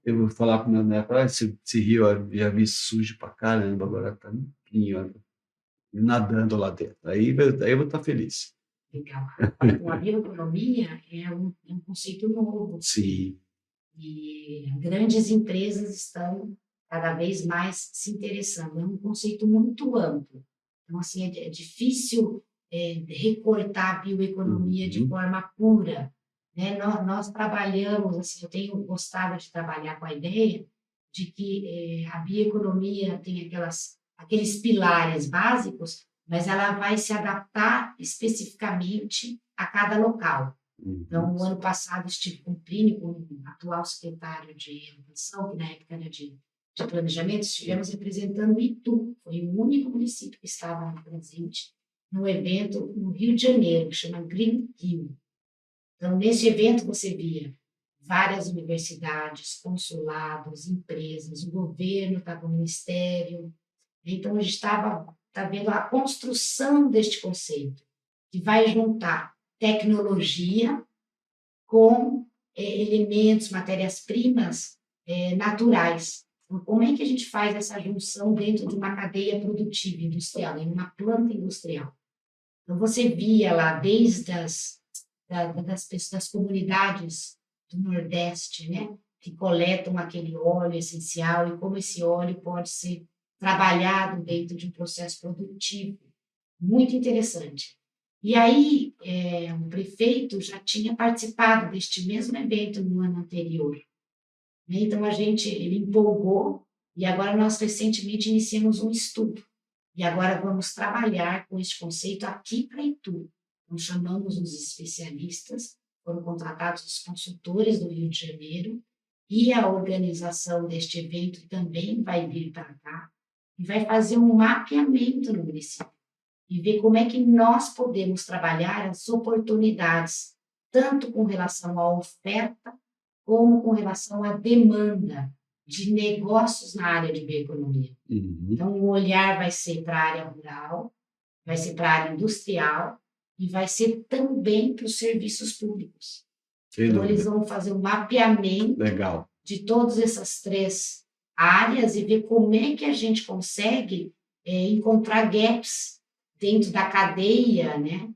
eu vou falar para o meu neto, olha esse rio, já vi sujo pra caramba, agora está limpinho, nadando lá dentro. Aí eu vou estar feliz. Legal. A bioeconomia é um conceito novo. Sim. E grandes empresas estão cada vez mais se interessando. É um conceito muito amplo. Então, assim, é difícil recortar a bioeconomia de forma pura. Né? Nós trabalhamos, assim, eu tenho gostado de trabalhar com a ideia de que a bioeconomia tem aqueles pilares básicos, mas ela vai se adaptar especificamente a cada local. Então, no ano passado, estive com o Plínio, com o atual secretário de Educação, que na época era de planejamento, estivemos representando Itu, foi o único município que estava presente no evento no Rio de Janeiro, que chama Green Rio. Então, nesse evento você via várias universidades, consulados, empresas, o governo estava no ministério. Então, a gente está vendo a construção deste conceito, que vai juntar tecnologia com elementos, matérias-primas naturais. Então, como é que a gente faz essa junção dentro de uma cadeia produtiva industrial, em uma planta industrial? Então, você via lá, desde das comunidades do Nordeste, né? que coletam aquele óleo essencial e como esse óleo pode ser trabalhado dentro de um processo produtivo. Muito interessante. E aí, o prefeito já tinha participado deste mesmo evento no ano anterior. Então, ele empolgou e agora nós recentemente iniciamos um estudo. E agora vamos trabalhar com este conceito aqui para Itu. Nós chamamos os especialistas, foram contratados os consultores do Rio de Janeiro e a organização deste evento também vai vir para cá e vai fazer um mapeamento no município e ver como é que nós podemos trabalhar as oportunidades, tanto com relação à oferta, como com relação à demanda de negócios na área de bioeconomia. Então, o olhar vai ser para a área rural, vai ser para a área industrial e vai ser também para os serviços públicos. Então, eles vão fazer um mapeamento de todas essas 3 áreas e ver como é que a gente consegue encontrar gaps dentro da cadeia, né?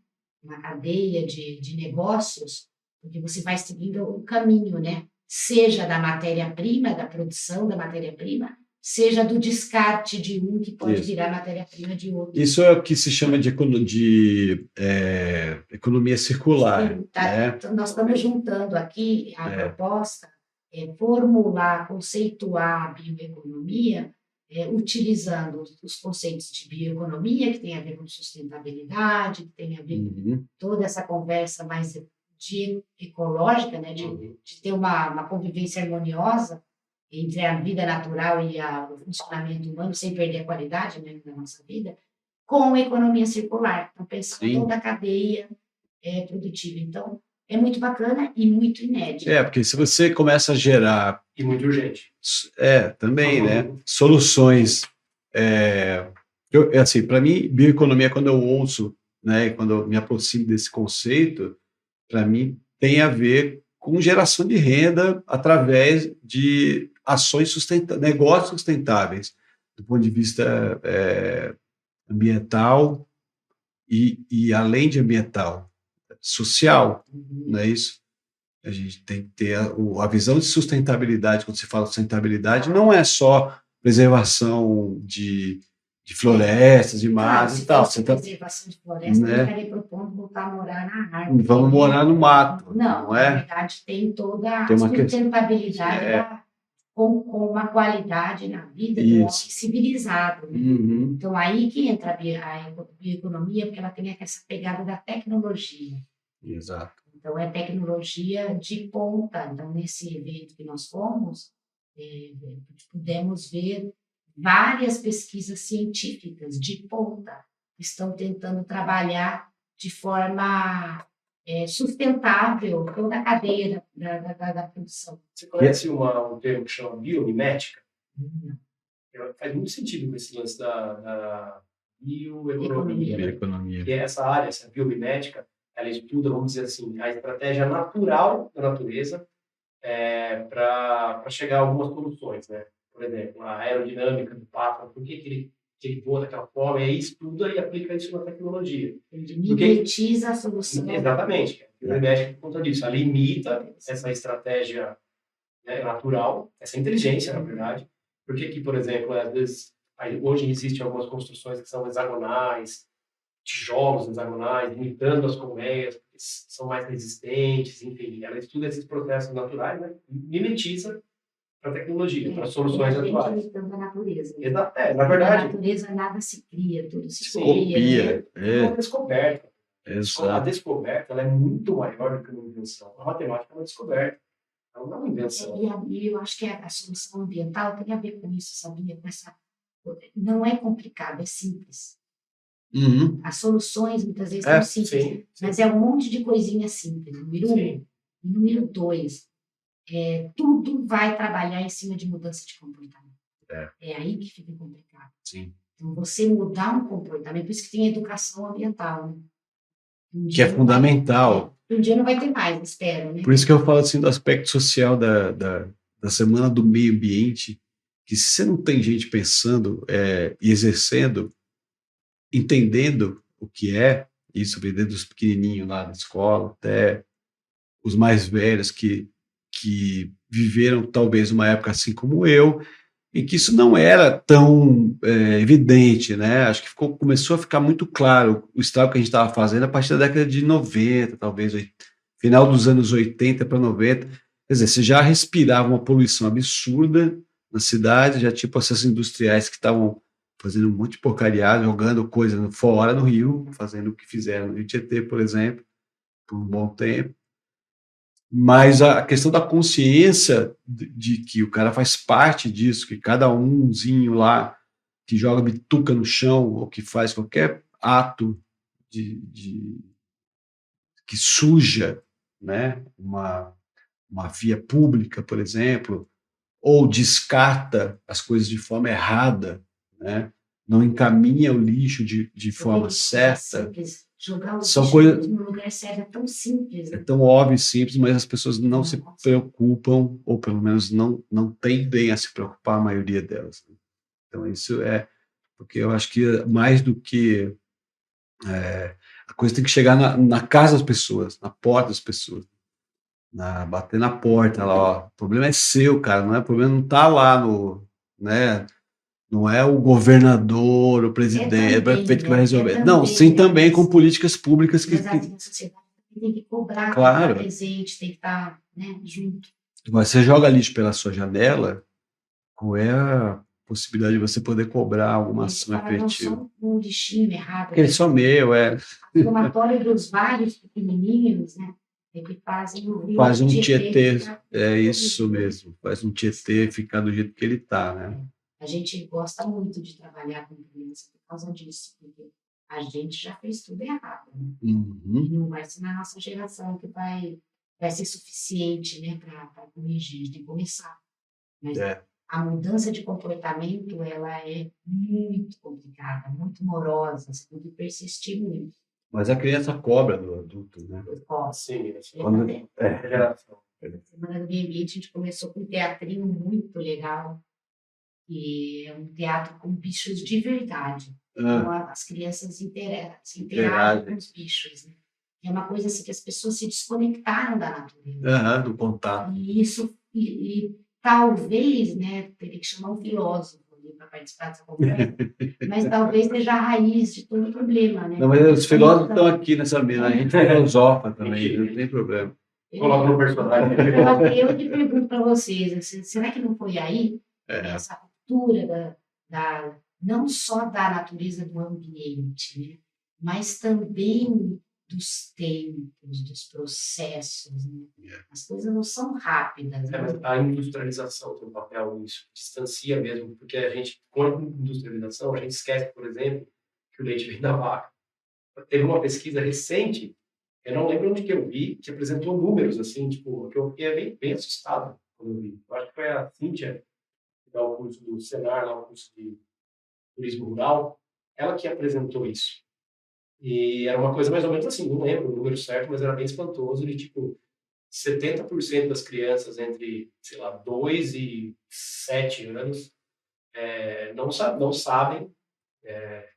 Na cadeia de negócios, porque você vai seguindo o caminho, né? Seja da matéria-prima, da produção da matéria-prima, seja do descarte de um que pode virar matéria-prima de outro. Isso é o que se chama de economia circular. Sim, tá. Né? Então, nós estamos juntando aqui a proposta, formular, conceituar a bioeconomia, utilizando os conceitos de bioeconomia, que tem a ver com sustentabilidade, que tem a ver com toda essa conversa mais ecológica, né, de ter uma convivência harmoniosa entre a vida natural e o funcionamento humano, sem perder a qualidade, né, da nossa vida, com a economia circular. Então, pensando em toda a cadeia produtiva. Então, é muito bacana e muito inédito. Porque se você começa a gerar... E muito urgente. Também, né? Soluções. Assim, para mim, bioeconomia, quando eu ouço, né, quando eu me aproximo desse conceito, para mim, tem a ver com geração de renda através de ações negócios sustentáveis, do ponto de vista ambiental e além de ambiental, social, não é isso? A gente tem que ter a visão de sustentabilidade. Quando se fala sustentabilidade, não é só preservação de florestas, de mares e tal. Preservação de florestas, né? Eu estaria propondo voltar a morar na árvore. Vamos morar no mato. Não é? Na verdade, tem toda a sustentabilidade com uma qualidade na vida do homem civilizado. Né? Então, aí que entra a bioeconomia, porque ela tem essa pegada da tecnologia. Exato. Então, é tecnologia de ponta. Então, nesse evento que nós fomos, pudemos ver várias pesquisas científicas de ponta que estão tentando trabalhar de forma sustentável toda a cadeia da produção. Você conhece um termo que chama biomimética? Faz muito sentido com esse lance da bioeconomia. Bioeconomia. Que é essa área, essa biomimética, ela estuda, vamos dizer assim, a estratégia natural da natureza para chegar a algumas soluções, né? Por exemplo, a aerodinâmica do pássaro, por que ele voa daquela forma, e aí estuda e aplica isso na tecnologia. Ele mimetiza a solução. Exatamente. Ele mexe por conta disso. Ela imita essa estratégia, né, natural, essa inteligência, na verdade. Por que, por exemplo, às vezes, hoje existem algumas construções que são hexagonais, tijolos hexagonais, imitando as colmeias, porque são mais resistentes, enfim. Ela estuda esses processos naturais, né, e mimetiza para a tecnologia, para soluções atuais. Imitando a natureza. Na verdade. A natureza nada se cria, tudo se copia. É uma descoberta. Exato. A descoberta ela é muito maior do que uma invenção. A matemática é uma descoberta. Ela não é uma invenção. E eu acho que a solução ambiental tem a ver com isso, sabia? Não é complicado, é simples. As soluções, muitas vezes, são simples. Sim. Mas é um monte de coisinha simples. Número 1. Número 2. Tudo vai trabalhar em cima de mudança de comportamento. É aí que fica complicado. Sim. Então, você mudar um comportamento, por isso que tem educação ambiental, né? Que é fundamental. Um dia não vai ter mais, espero, né? Por isso que eu falo assim do aspecto social da Semana do Meio Ambiente, que se você não tem gente pensando e exercendo, entendendo o que é isso, desde os pequenininhos lá da escola até os mais velhos que que viveram talvez uma época assim como eu, em que isso não era tão evidente, né? Acho que começou a ficar muito claro o estrago que a gente estava fazendo a partir da década de 90, talvez, final dos anos 80 para 90. Quer dizer, você já respirava uma poluição absurda na cidade, já tinha processos industriais que estavam fazendo um monte de porcariada, jogando coisa fora no rio, fazendo o que fizeram no Rio Tietê, por exemplo, por um bom tempo. Mas a questão da consciência de que o cara faz parte disso, que cada umzinho lá que joga bituca no chão ou que faz qualquer ato que suja, né, uma via pública, por exemplo, ou descarta as coisas de forma errada, né, não encaminha o lixo de forma certa. Jogar o São lixo coisas no lugar certo é tão simples. Né? É tão óbvio e simples, mas as pessoas não se preocupam, ou pelo menos não tendem a se preocupar, a maioria delas. Então, isso é porque eu acho que mais do que a coisa tem que chegar na casa das pessoas, na porta das pessoas, bater na porta lá, ó, o problema é seu, cara, não é, o problema não está lá no, né, não é o governador, o presidente, o prefeito que vai resolver. Não, sim, também com políticas públicas que... Mas assim, a sociedade tem que cobrar, claro, tem que estar presente, tem que estar, né, junto. Você joga lixo pela sua janela, qual é a possibilidade de você poder cobrar alguma ação efetiva? Não, só um lixinho errado. Porque ele só meu, A somatória dos vários pequenininhos, né, é que fazem o rio. Faz um Tietê, é isso mesmo, faz um Tietê ficar do jeito que ele está, né? A gente gosta muito de trabalhar com criança por causa disso, porque a gente já fez tudo errado, né? Uhum. E não vai ser na nossa geração que vai ser suficiente, né, para corrigir, a gente tem que começar. Mas a mudança de comportamento, ela é muito complicada, muito morosa, você tem que persistir muito. Mas a criança cobra do adulto, né? Sim, Quando... Semana do Meio Ambiente, a gente começou com um teatrinho muito legal, que é um teatro com bichos de verdade. Então, as crianças se interagem com os bichos, né? É uma coisa assim que as pessoas se desconectaram da natureza. Do contato. E isso, e talvez, né, teria que chamar um filósofo para participar dessa conversa, mas talvez seja a raiz de todo o problema, né? Não, mas os filósofos estão aqui nessa mesa, a gente filosofa também, não tem problema. Coloca no personagem. Eu te pergunto para vocês, será que não foi aí essa cultura não só da natureza do ambiente, né, mas também dos tempos, dos processos, né? As coisas não são rápidas. Né? Mas a industrialização tem um papel nisso, distancia mesmo, porque a gente, com a industrialização, a gente esquece, por exemplo, que o leite vem da vaca. Teve uma pesquisa recente, eu não lembro onde que eu vi, que apresentou números, assim, tipo, que eu fiquei bem assustado quando eu vi. Eu acho que foi a Cíntia, que dá o curso do Senar, lá o curso de turismo rural, ela que apresentou isso. E era uma coisa mais ou menos assim, não lembro o número certo, mas era bem espantoso, de tipo, 70% das crianças entre, sei lá, 2 e 7 anos não sabem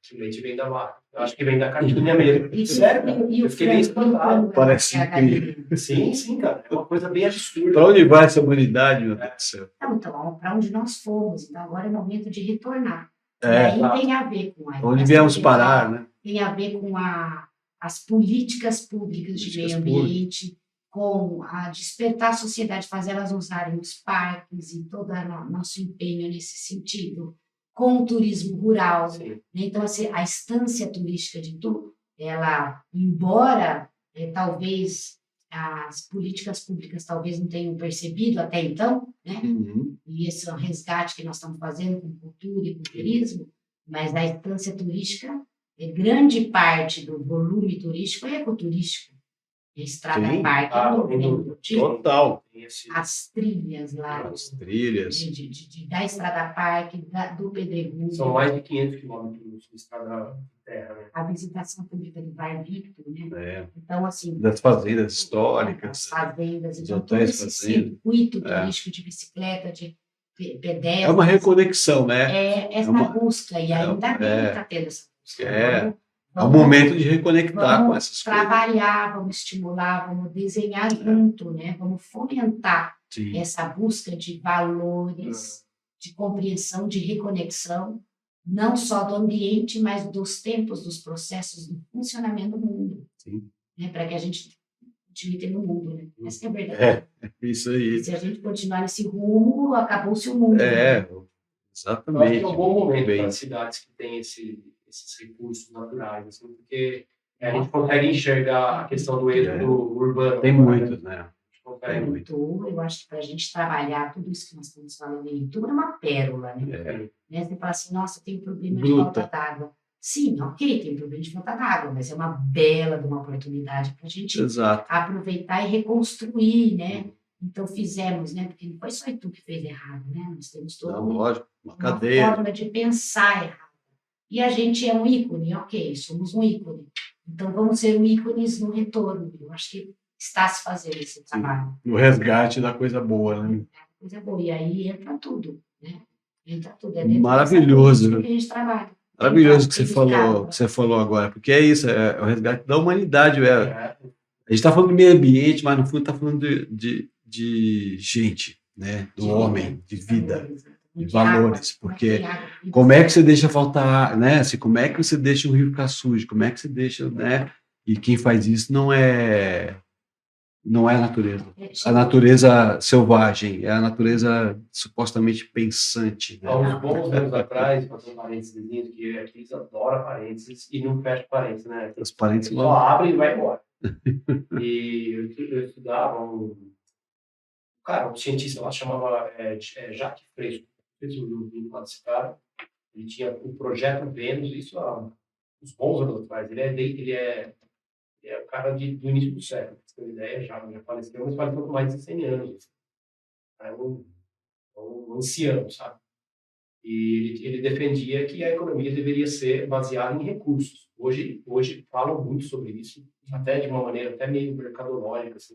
que o leite vem da vaca. Eu acho que vem da caixinha mesmo. Sério, eu fiquei bem espantado. Parece incrível. Sim, cara. É uma coisa bem absurda. Para onde vai essa humanidade, meu Deus do céu? Então, para onde nós fomos. Então, agora é o momento de retornar. E aí tem a ver com a onde viemos parar, né? Tem a ver com as políticas públicas de meio ambiente, com a despertar a sociedade, fazer elas usarem os parques e todo o nosso empenho nesse sentido, com o turismo rural. Né? Então, assim, a estância turística de Itu, ela, embora talvez as políticas públicas talvez não tenham percebido até então, né? E esse é o resgate que nós estamos fazendo com cultura e com turismo, mas a estância turística, grande parte do volume turístico é ecoturístico. A Estrada Parque total. As trilhas lá. As trilhas. Da Estrada Parque, do Pedregulho. São mais de 500 quilômetros de estrada de terra, né? A visitação pública do Bar Victor, né? Então, assim... Das fazendas históricas. Das fazendas. Dos hotéis fazendas. Circuito turístico de bicicleta, de pedestres. É uma reconexão, né? Essa busca, e ainda bem que está tendo essa busca. É o momento de reconectar com vamos essas coisas. trabalhar, vamos estimular, vamos desenhar junto, né? Vamos fomentar Sim. essa busca de valores, de compreensão, de reconexão, não só do ambiente, mas dos tempos, dos processos, do funcionamento do mundo. Sim. Né? Para que a gente continue tendo um mundo, né? Essa que é a verdade. Isso aí. Se a gente continuar nesse rumo, acabou-se o mundo. Exatamente. Eu acho que é um bom momento para as cidades que têm esses recursos naturais, assim, porque a gente consegue enxergar a questão do êxodo urbano. Tem muitos, né? Eu acho que para a gente trabalhar tudo isso que nós estamos falando em Itu é uma pérola, né? Você fala assim, nossa, tem um problema de falta d'água. Sim, ok, tem um problema de falta d'água, mas é uma bela de uma oportunidade para a gente aproveitar e reconstruir, né? Então fizemos, né? Porque não foi só Itu que fez errado, né? Nós temos toda uma forma de pensar errado. E a gente é um ícone, ok, somos um ícone. Então vamos ser ícones no retorno. Eu acho que está se fazendo esse trabalho. No resgate da coisa boa, né? Coisa boa. E aí entra tudo, né? Entra tudo. Maravilhoso. Que a gente trabalha. Maravilhoso que você falou agora, porque é isso, é o resgate da humanidade. A gente está falando do meio ambiente, mas no fundo está falando de gente, né? Do homem, de vida, de valores. Porque como é que você deixa faltar, né? Como é que você deixa um rio ficar sujo? Como é que você deixa, né? E quem faz isso não é a natureza. A natureza selvagem, é a natureza supostamente pensante. Né? Há uns bons anos atrás, fazendo parênteses, que aqui eles adoram parênteses e não fecha parênteses, né? Os parênteses só abre e vai embora. E eu estudava um cientista lá chamava Jacques Fresco, não sei se eu ouvi falar desse cara. Ele tinha o projeto Vênus, isso há uns bons anos atrás. Ele é o cara do início do século, pra você ter uma ideia, já faleceu, mas faleceu com mais de 100 anos. É um ancião, sabe? E ele defendia que a economia deveria ser baseada em recursos. Hoje falam muito sobre isso, até de uma maneira até meio mercadológica, assim,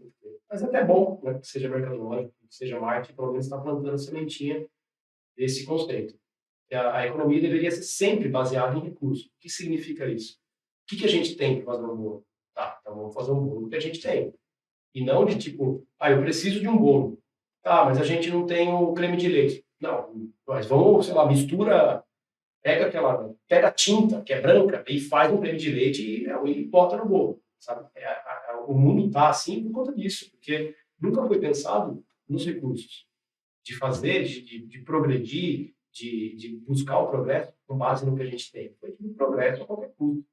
mas é até bom, né, que seja mercadológico, que seja marketing, pelo menos está plantando a sementinha desse conceito. A economia deveria ser sempre baseada em recursos. O que significa isso? O que a gente tem para fazer um bolo? Tá, então vamos fazer um bolo que a gente tem. E não de tipo, eu preciso de um bolo. Tá, mas a gente não tem o creme de leite. Não, mas vamos, sei lá, mistura, pega a tinta, que é branca, e faz um creme de leite e bota no bolo, sabe? O mundo tá assim por conta disso, porque nunca foi pensado nos recursos. De fazer, de progredir, de buscar o progresso com base no que a gente tem. Foi um progresso a qualquer custo.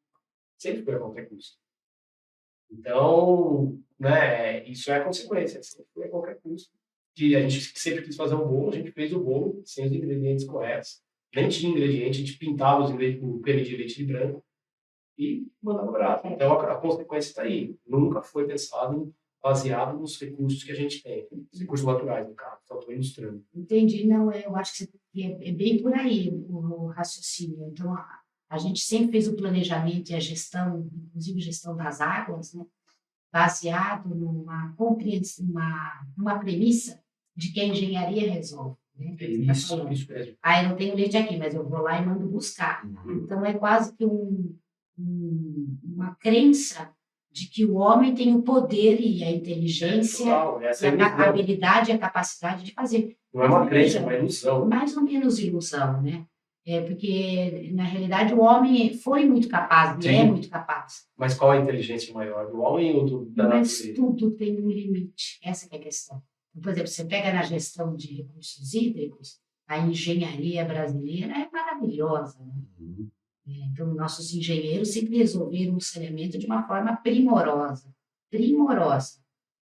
Sempre foi a qualquer custo. Então, né, isso é a consequência, sempre foi a qualquer custo. Que a gente sempre quis fazer um bolo, a gente fez o bolo sem os ingredientes corretos. Nem tinha ingrediente, a gente pintava os ingredientes com creme de leite de branco e mandava barato. Então, a consequência está aí. Nunca foi pensado baseado nos recursos que a gente tem. Os recursos naturais, no caso, só estou ilustrando. Entendi, não, eu acho que é bem por aí o raciocínio. Então, a gente sempre fez o planejamento e a gestão, inclusive a gestão das águas, né, baseado numa compreensão, numa premissa de que a engenharia resolve. Né? Isso mesmo. Eu não tenho leite aqui, mas eu vou lá e mando buscar. Então, é quase que uma crença de que o homem tem o poder e a inteligência, e a habilidade e a capacidade de fazer. Não é uma crença, é uma ilusão. Mais ou menos ilusão, né? Porque, na realidade, o homem foi muito capaz, e é muito capaz. Mas qual a inteligência maior, do homem ou da natureza? Mas tudo tem um limite, essa é a questão. Por exemplo, você pega na gestão de recursos hídricos, a engenharia brasileira é maravilhosa, né? Então, nossos engenheiros sempre resolveram o saneamento de uma forma primorosa.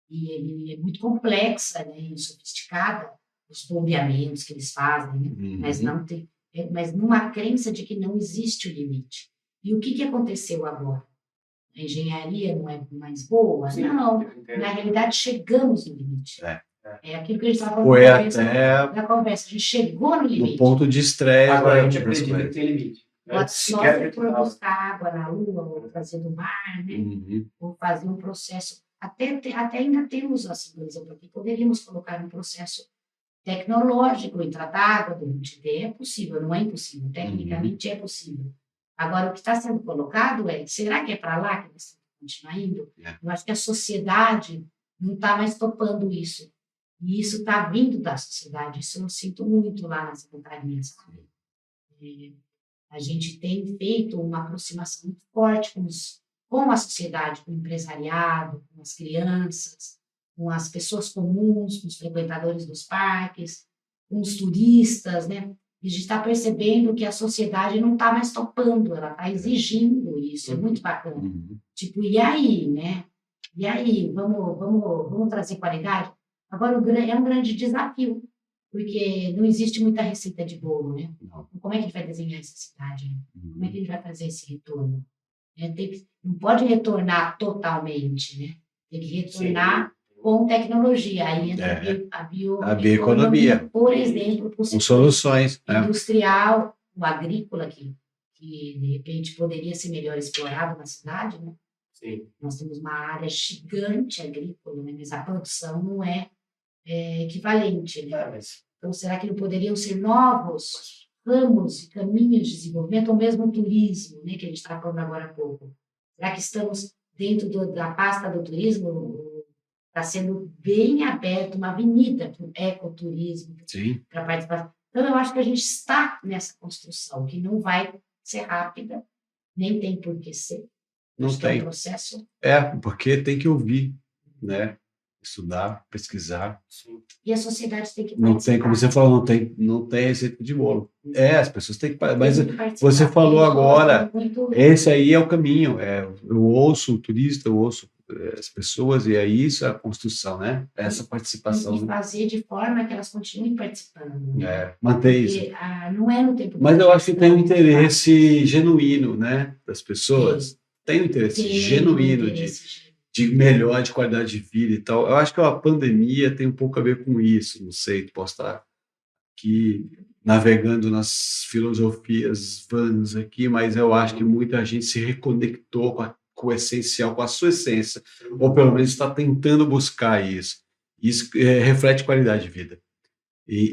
E é muito complexa, né, e sofisticada, os bombeamentos que eles fazem, né? Mas numa crença de que não existe o limite. E o que aconteceu agora? A engenharia não é mais boa? Sim, não, na realidade chegamos no limite. É aquilo que a gente estava falando na conversa, a gente chegou no limite. No ponto de estresse. Agora a gente acredita que tem limite. Só se for buscar água na lua, ou trazer do mar, né? Ou fazer um processo. Até ainda temos, assim, por exemplo, aqui poderíamos colocar um processo tecnológico em tratar água durante o dia. É possível, não é impossível. Tecnicamente é possível. Agora, o que está sendo colocado é, será que é para lá que nós temos que continuar indo? É. Eu acho que a sociedade não está mais topando isso. E isso está vindo da sociedade. Isso eu sinto muito lá nas secretarias, sabe? A gente tem feito uma aproximação muito forte com a sociedade, com o empresariado, com as crianças, com as pessoas comuns, com os frequentadores dos parques, com os turistas, né? E a gente está percebendo que a sociedade não está mais topando, ela está exigindo isso, é muito bacana. Tipo, e aí, né? E aí, vamos trazer qualidade? Agora, é um grande desafio, porque não existe muita receita de bolo, né? Não. Como é que a gente vai desenhar essa cidade? Né? Como é que a gente vai fazer esse retorno? Não pode retornar totalmente, né? Tem que retornar com tecnologia. Aí entra a bioeconomia, por exemplo, com soluções industrial, o agrícola, que de repente poderia ser melhor explorado na cidade, né? Sim. Nós temos uma área gigante agrícola, né? Mas a produção não é equivalente, né? Então, será que não poderiam ser novos ramos e caminhos de desenvolvimento, ou mesmo o turismo, né, que a gente estava falando agora há pouco? Será que estamos dentro da pasta do turismo? Está sendo bem aberta uma avenida para o ecoturismo, para participação. Então, eu acho que a gente está nessa construção, que não vai ser rápida, nem tem por que ser. Não tem. É um processo. Porque tem que ouvir, né? Estudar, pesquisar. Sim. E a sociedade tem que participar. Não tem, como você falou, não tem receita de bolo. As pessoas têm que participar. Mas você falou agora, esse aí é o caminho. Eu ouço o turista, eu ouço as pessoas, e é isso a construção, né? Essa participação. E fazer de forma que elas continuem participando. Né? Manter isso. Não é no tempo. Mas eu acho que tem um interesse genuíno, né? Das pessoas. Tem um interesse genuíno de melhor, de qualidade de vida e tal. Eu acho que a pandemia tem um pouco a ver com isso. Não sei, posso estar aqui navegando nas filosofias vãs aqui, mas eu acho que muita gente se reconectou com o essencial, com a sua essência, ou pelo menos está tentando buscar isso. Isso reflete qualidade de vida.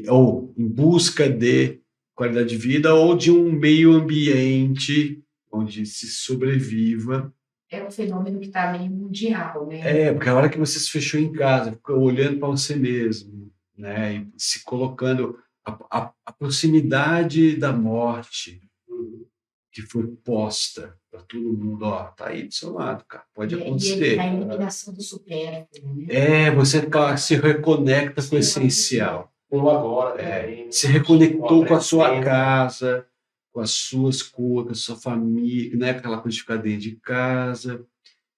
Ou em busca de qualidade de vida, ou de um meio ambiente onde se sobreviva. É um fenômeno que está meio mundial, né? Porque a hora que você se fechou em casa, ficou olhando para você mesmo, né? E se colocando a proximidade da morte que foi posta para todo mundo, tá aí do seu lado, cara, pode acontecer. E a eliminação do supérfluo, né? Você se reconecta com o essencial. Como agora, se reconectou com a sua casa, com as suas coisas, com a sua família, né? Aquela coisa de ficar dentro de casa,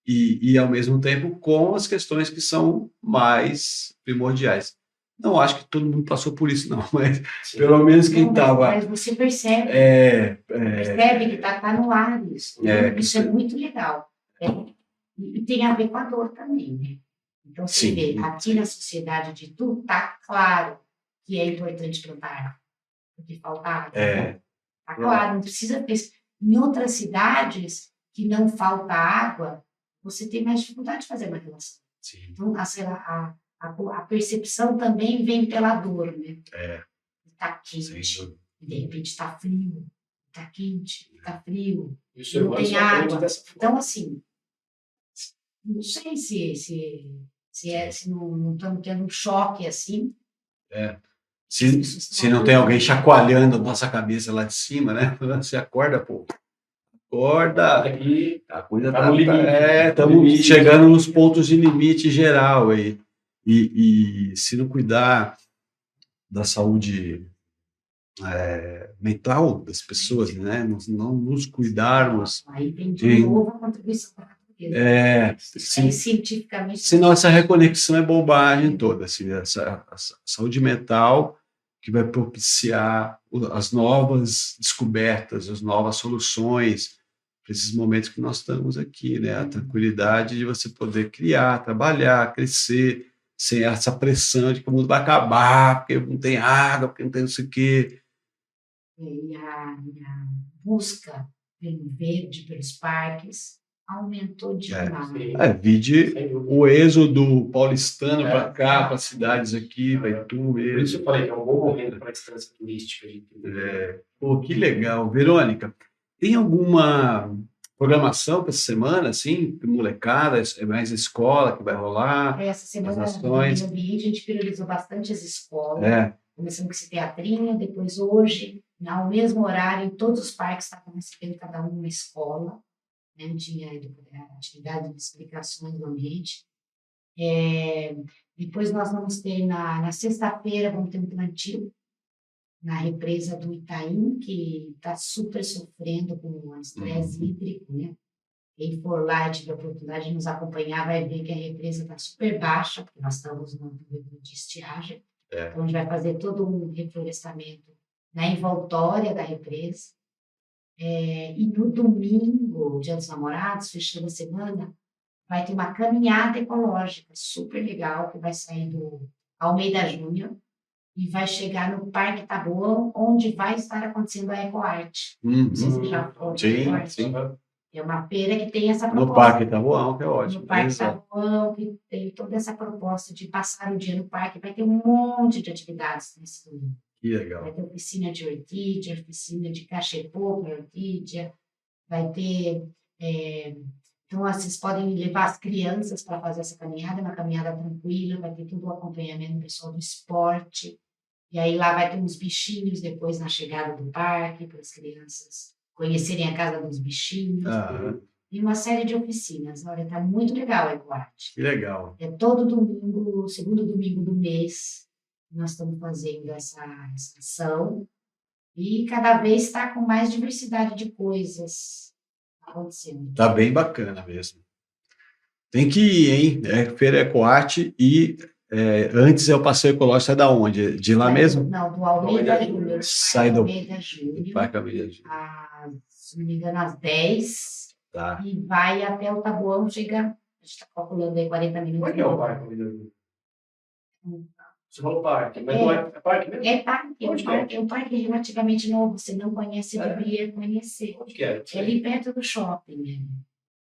e ao mesmo tempo com as questões que são mais primordiais. Não acho que todo mundo passou por isso, não, mas pelo menos quem estava... Mas você percebe, percebe que está no ar isso. Isso é muito legal. E tem a ver com a dor também, né? Então, você vê, aqui na sociedade de tudo, está claro que é importante plantar, porque falta água. Está claro, não precisa... Em outras cidades que não falta água, você tem mais dificuldade de fazer uma relação. Então, a percepção também vem pela dor, né? Está quente, e de repente está frio, está quente, está frio, não tem água. Então, assim, não sei se não estamos tendo um choque assim. Se não tem alguém chacoalhando a nossa cabeça lá de cima, né? Você acorda, pô. Acorda. A coisa tá no limite. Estamos chegando nos pontos de limite geral aí. E se não cuidar da saúde mental das pessoas, né? Não nos cuidarmos. Aí vem de novo a contribuição da natureza. Cientificamente. Senão essa reconexão é bobagem toda. Assim, a saúde mental que vai propiciar as novas descobertas, as novas soluções para esses momentos que nós estamos aqui, né? A tranquilidade de você poder criar, trabalhar, crescer, sem essa pressão de que o mundo vai acabar, porque não tem água, porque não tem não sei o quê. E a busca pelo verde, pelos parques, aumentou demais. Vide o êxodo paulistano para cá, para cidades aqui, para Itu mesmo. Por isso eu falei que é um bom momento para a distância turística. Que legal. Verônica, Tem alguma programação para essa semana, assim, molecada, é mais escola que vai rolar? Essa semana, As no ações. meio ambiente, a gente priorizou bastante as escolas. É. Começamos com esse teatrinho, depois hoje, ao mesmo horário, em todos os parques estavam recebendo cada um uma escola, né? Tinha atividade de explicações do ambiente. Depois nós vamos ter, na sexta-feira, vamos ter um plantio na represa do Itaim, que está super sofrendo com o estresse hídrico, né? Quem for lá e tiver a oportunidade de nos acompanhar vai ver que a represa está super baixa, porque nós estamos no período de estiagem. Então, a gente vai fazer todo um reflorestamento na envoltória da represa. E no domingo, Dia dos Namorados, fechando a semana, vai ter uma caminhada ecológica super legal, que vai sair do Almeida Júnior e vai chegar no Parque Taboão, onde vai estar acontecendo a EcoArt. Não sei se você já foi. Sim. É uma feira que tem essa proposta. No Parque Taboão, que é ótimo. No Parque Taboão, que tem toda essa proposta de passar o dia no parque. Vai ter um monte de atividades nesse domingo. Que legal. Vai ter oficina de orquídea, oficina de cachepô para orquídea. Vai ter... Então, vocês podem levar as crianças para fazer essa caminhada, uma caminhada tranquila. Vai ter todo o acompanhamento do pessoal do esporte. E aí lá vai ter uns bichinhos depois na chegada do parque, para as crianças conhecerem a casa dos bichinhos. E uma série de oficinas. Olha, está muito legal a EcoArt. Que legal. É todo domingo, segundo domingo do mês, nós estamos fazendo essa ação. E cada vez está com mais diversidade de coisas acontecendo. Está bem bacana mesmo. Tem que ir, hein? Feira EcoArt e... antes é o passeio ecológico, sai da onde? De lá mesmo? Não, do Almeida Júnior. Sai do Almeida Júnior. Parque Almeida Júnior. Se não me engano, às 10. Tá. E vai até o Taboão, chega... A gente está calculando aí 40 minutos. Como é que é o Parque Almeida Júnior? Você falou parque, mas não é parque mesmo? É parque, é um parque relativamente novo. Você não conhece, deveria conhecer. Onde que é? É ali perto do shopping, né?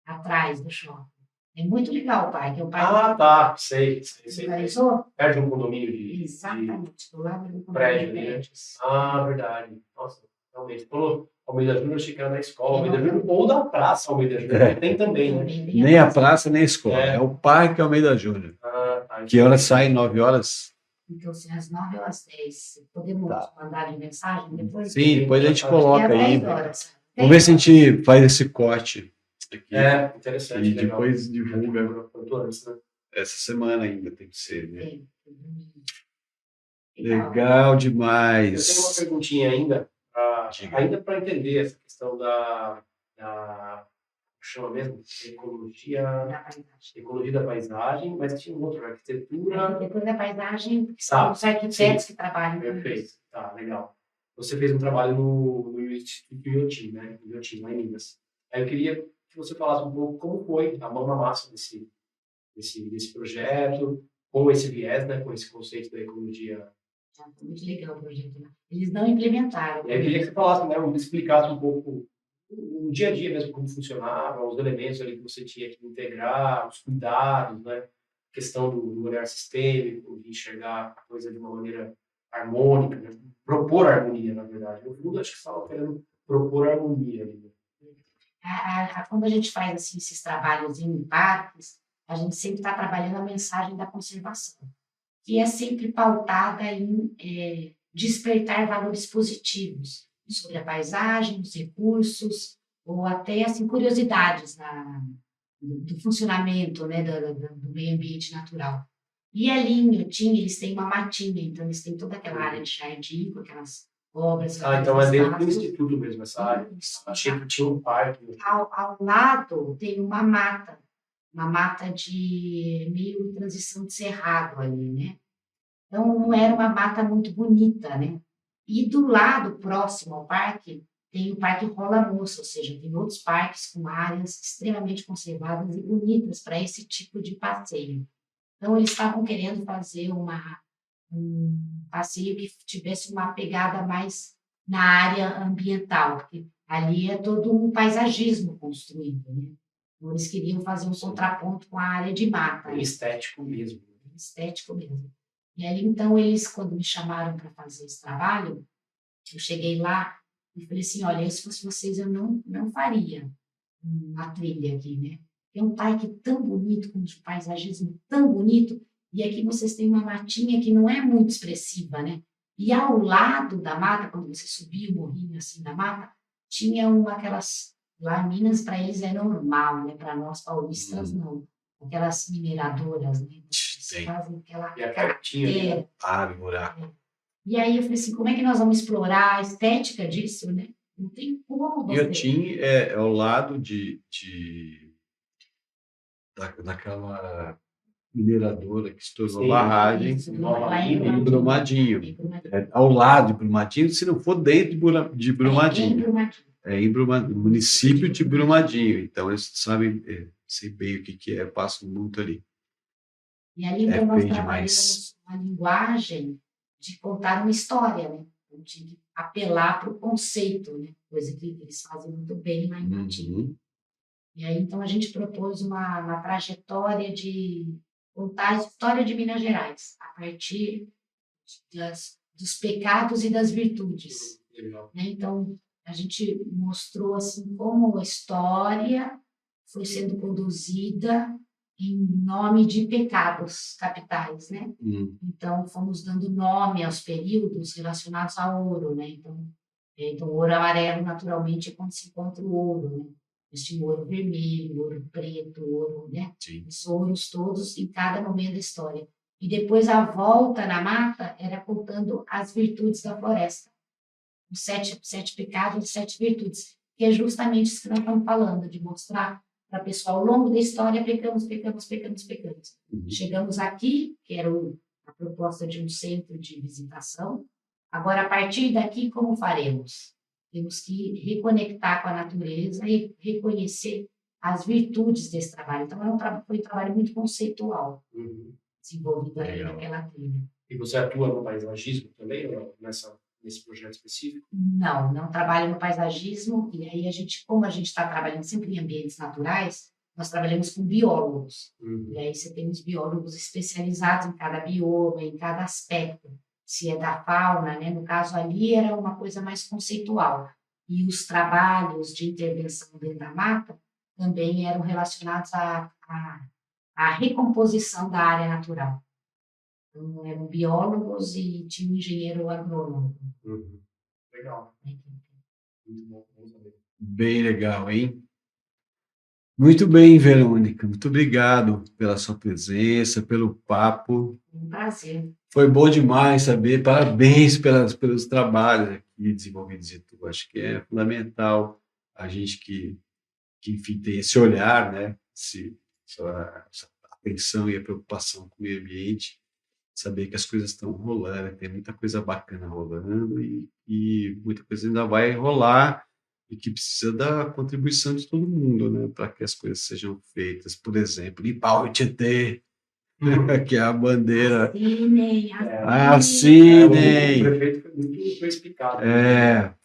Atrás do shopping. É muito legal o parque. É um parque. Ah, tá. Sei. Localizou? Perto de um condomínio de... Exatamente, do lado do prédio, condomínio. né? Ah, verdade. Nossa, realmente. Falou Almeida Júnior, achei que era na escola Almeida Júnior ou da praça Almeida Júnior. Tem também, né? Nem a praça, nem a escola. É o Parque Almeida Júnior. Tá. Que horas sai? 9 horas? Então, assim, às 9 ou às 10. Podemos mandar de mensagem depois? Sim, depois a gente coloca aí. 10 horas. Vamos ver se a gente faz esse corte aqui. Interessante. E depois divulga. Quanto antes, né? Essa semana ainda tem que ser, né? Tem. Legal demais. Eu tenho uma perguntinha ainda para entender essa questão da chama mesmo? Ecologia da paisagem, mas tinha um outro, arquitetura. Arquitetura da paisagem, são os arquitetos que trabalham. Perfeito, tá, legal. Você fez um trabalho no Instituto Inhotim, né? Inhotim, lá em Minas. Aí eu queria que você falasse um pouco como foi a mão na massa desse projeto, com esse viés, né? Com esse conceito da ecologia. Muito legal o projeto, né? Eles não implementaram. Eu queria que você falasse, né? Explicasse um pouco o dia a dia mesmo, como funcionava, os elementos ali que você tinha que integrar, os cuidados, né? A questão do olhar sistêmico, de enxergar a coisa de uma maneira harmônica, né? Propor harmonia, na verdade. No fundo, acho que você estava querendo propor harmonia ali. Quando a gente faz assim, esses trabalhos em parques, a gente sempre está trabalhando a mensagem da conservação, que é sempre pautada em despertar valores positivos sobre a paisagem, os recursos, ou até assim, curiosidades do funcionamento, né, do meio ambiente natural. E ali em Inhotim, eles têm uma matinha, então eles têm toda aquela área de jardim, com aquelas obras. Então é dentro do instituto mesmo, essa área. Achei que tinha um parque. Ao lado tem uma mata de meio transição de cerrado ali, né? Então não era uma mata muito bonita, né? E do lado próximo ao parque tem o Parque Rola Moça, ou seja, tem outros parques com áreas extremamente conservadas e bonitas para esse tipo de passeio. Então eles estavam querendo fazer um passeio que tivesse uma pegada mais na área ambiental, porque ali é todo um paisagismo construído, né? Então eles queriam fazer um contraponto com a área de mata. Bem estético mesmo. Estético mesmo. E ali, então, eles, quando me chamaram para fazer esse trabalho, eu cheguei lá E falei assim, olha, se fosse vocês, eu não faria uma trilha aqui, né? É um parque tão bonito, com um paisagismo tão bonito, e aqui vocês têm uma matinha que não é muito expressiva, né? E ao lado da mata, quando você subia o morrinho assim da mata, tinha aquelas, lá em Minas, para eles é normal, né? Para nós paulistas, não. Aquelas mineradoras, né? Eles fazem aquela carteira. Buraco. E aí eu falei assim, como é que nós vamos explorar a estética disso, né? Não tem como você... Iotim é ao lado daquela mineradora que estourou a barragem, em Brumadinho. É ao lado de Brumadinho, se não for dentro de Brumadinho. É em Brumadinho, município de Brumadinho. Então, eles sabem, sei bem o que é, eu passo muito ali. E ali, então, nós trabalhamos uma linguagem de contar uma história, né? Então, tinha que apelar para o conceito, né? Coisa que eles fazem muito bem lá em Matinho. E aí, então, a gente propôs uma trajetória de contar a história de Minas Gerais, a partir dos pecados e das virtudes. Né? Então, a gente mostrou assim, como a história foi sendo conduzida em nome de pecados capitais, né? Então, fomos dando nome aos períodos relacionados ao ouro, né? Então, o ouro amarelo, naturalmente, é quando se encontra o ouro, né? Este ouro vermelho, ouro preto, ouro, né? Os ouros todos em cada momento da história. E depois a volta na mata era contando as virtudes da floresta. Os sete pecados e 7 virtudes. Que é justamente isso que nós estamos falando, de mostrar para o pessoal, ao longo da história, pecamos. Chegamos aqui, que era a proposta de um centro de visitação. Agora, a partir daqui, como faremos? Temos que reconectar com a natureza e reconhecer as virtudes desse trabalho. Então, foi um trabalho muito conceitual, desenvolvido aí naquela trilha. E você atua no paisagismo também, ou nesse projeto específico? Não trabalho no paisagismo. E aí, como a gente está trabalhando sempre em ambientes naturais, nós trabalhamos com biólogos. E aí você tem os biólogos especializados em cada bioma, em cada aspecto. Se é da fauna, né? No caso ali era uma coisa mais conceitual. E os trabalhos de intervenção dentro da mata também eram relacionados à recomposição da área natural. Então, eram biólogos e tinha um engenheiro agrônomo. Legal. Muito bom, vamos ver. Bem legal, hein? Muito bem, Verônica. Muito obrigado pela sua presença, pelo papo. Um prazer. Foi bom demais saber. Parabéns pelos trabalhos aqui desenvolvidos. Eu acho que é fundamental a gente que enfim, tem esse olhar, né? Essa atenção e a preocupação com o meio ambiente, saber que as coisas estão rolando, tem muita coisa bacana rolando e muita coisa ainda vai rolar e que precisa da contribuição de todo mundo, né? Para que as coisas sejam feitas. Por exemplo, limpar o Tietê, que é a bandeira. Assinem! O prefeito foi muito perspicaz.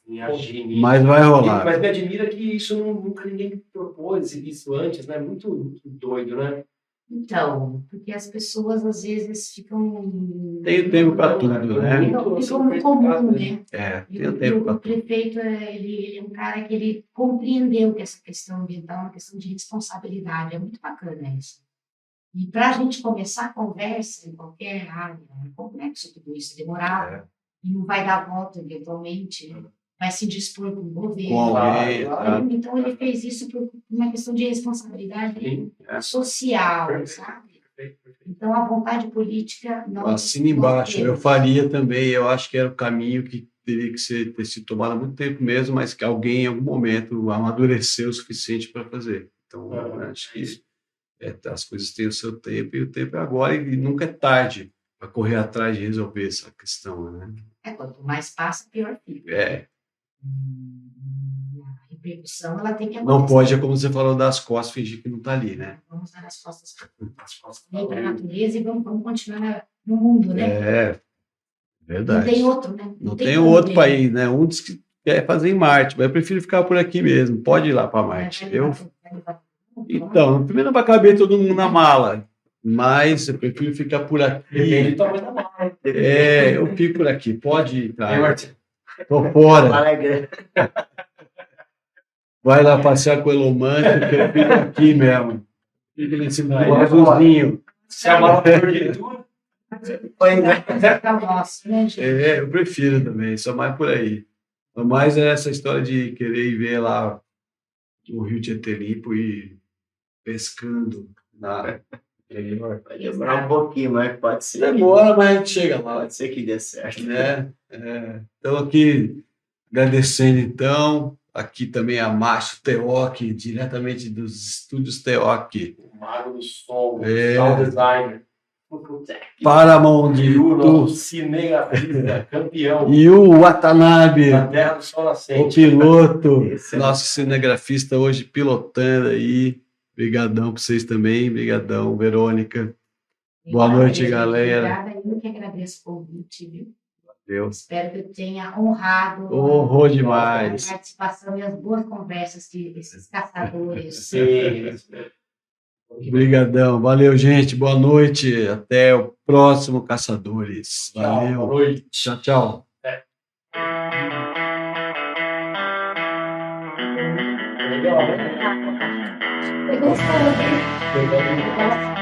Em agir nisso. Mas vai rolar. Mas me admira que isso nunca ninguém propôs isso antes, né? Muito doido, né? Então, porque as pessoas às vezes ficam... Tem tempo para tudo, né? Ficam no comum, né? Tem o tempo para tudo. O prefeito, ele é um cara que ele compreendeu que essa questão ambiental é uma questão de responsabilidade. É muito bacana isso. E para a gente começar a conversa em qualquer área, é complexo tudo isso, é demorado. E não vai dar volta eventualmente, né? Vai se dispor com o governo. Então, ele fez isso por uma questão de responsabilidade social, sabe? Então, a vontade política... Assina embaixo, eu faria também, eu acho que era o caminho que teria que ter sido tomado há muito tempo mesmo, mas que alguém, em algum momento, amadureceu o suficiente para fazer. Então, acho que as coisas têm o seu tempo, e o tempo é agora, e nunca é tarde para correr atrás de resolver essa questão, né? Quanto mais passa, pior fica. A repercussão, ela tem que acontecer. Não pode, como você falou, dar as costas, fingir que não está ali, né? Vamos dar as costas para a natureza e vamos continuar no mundo, né? Verdade. Não tem outro, né? Não tem outro país, né? Um diz que quer fazer em Marte, mas eu prefiro ficar por aqui mesmo. Pode ir lá para Marte. Então, primeiro vai caber todo mundo na mala, mas eu prefiro ficar por aqui. Depende do tamanho da mala. Eu fico por aqui. Pode entrar. Tô fora. Alegre. Vai lá passear com o Elon Musk, que eu fico aqui mesmo. Fica nesse azulinho. Se a mala for de tudo, Pois é. É o nosso, né, gente? É, eu prefiro também, só mais por aí. Só mais é essa história de querer ir ver lá o Rio Tietê limpo e pescando. Nada. Vai demorar um pouquinho, mas pode ser. Demora, mas a gente chega lá. Pode ser que dê certo. Né? Então, aqui, agradecendo, então, aqui também a Márcio Teoc, diretamente dos estúdios Teoc, o mago do som, É. o sound designer, Paramount e o Tour, nosso cinegrafista campeão e o Watanabe, da Terra do Sol o Nascente. piloto, Esse é nosso cinegrafista hoje pilotando aí. Obrigadão para vocês também, obrigadão, Verônica. Boa noite, gente. galera. Obrigada, eu que agradeço o convite, viu? Deus. Espero que eu tenha honrado Honrou a demais. participação e as boas conversas que esses caçadores. Sim. Obrigadão. Valeu, gente. Boa noite. Até o próximo Caçadores. Tchau, boa Valeu. noite. Tchau, tchau. Legal, né? Eu gostei. Legal. Eu gosto.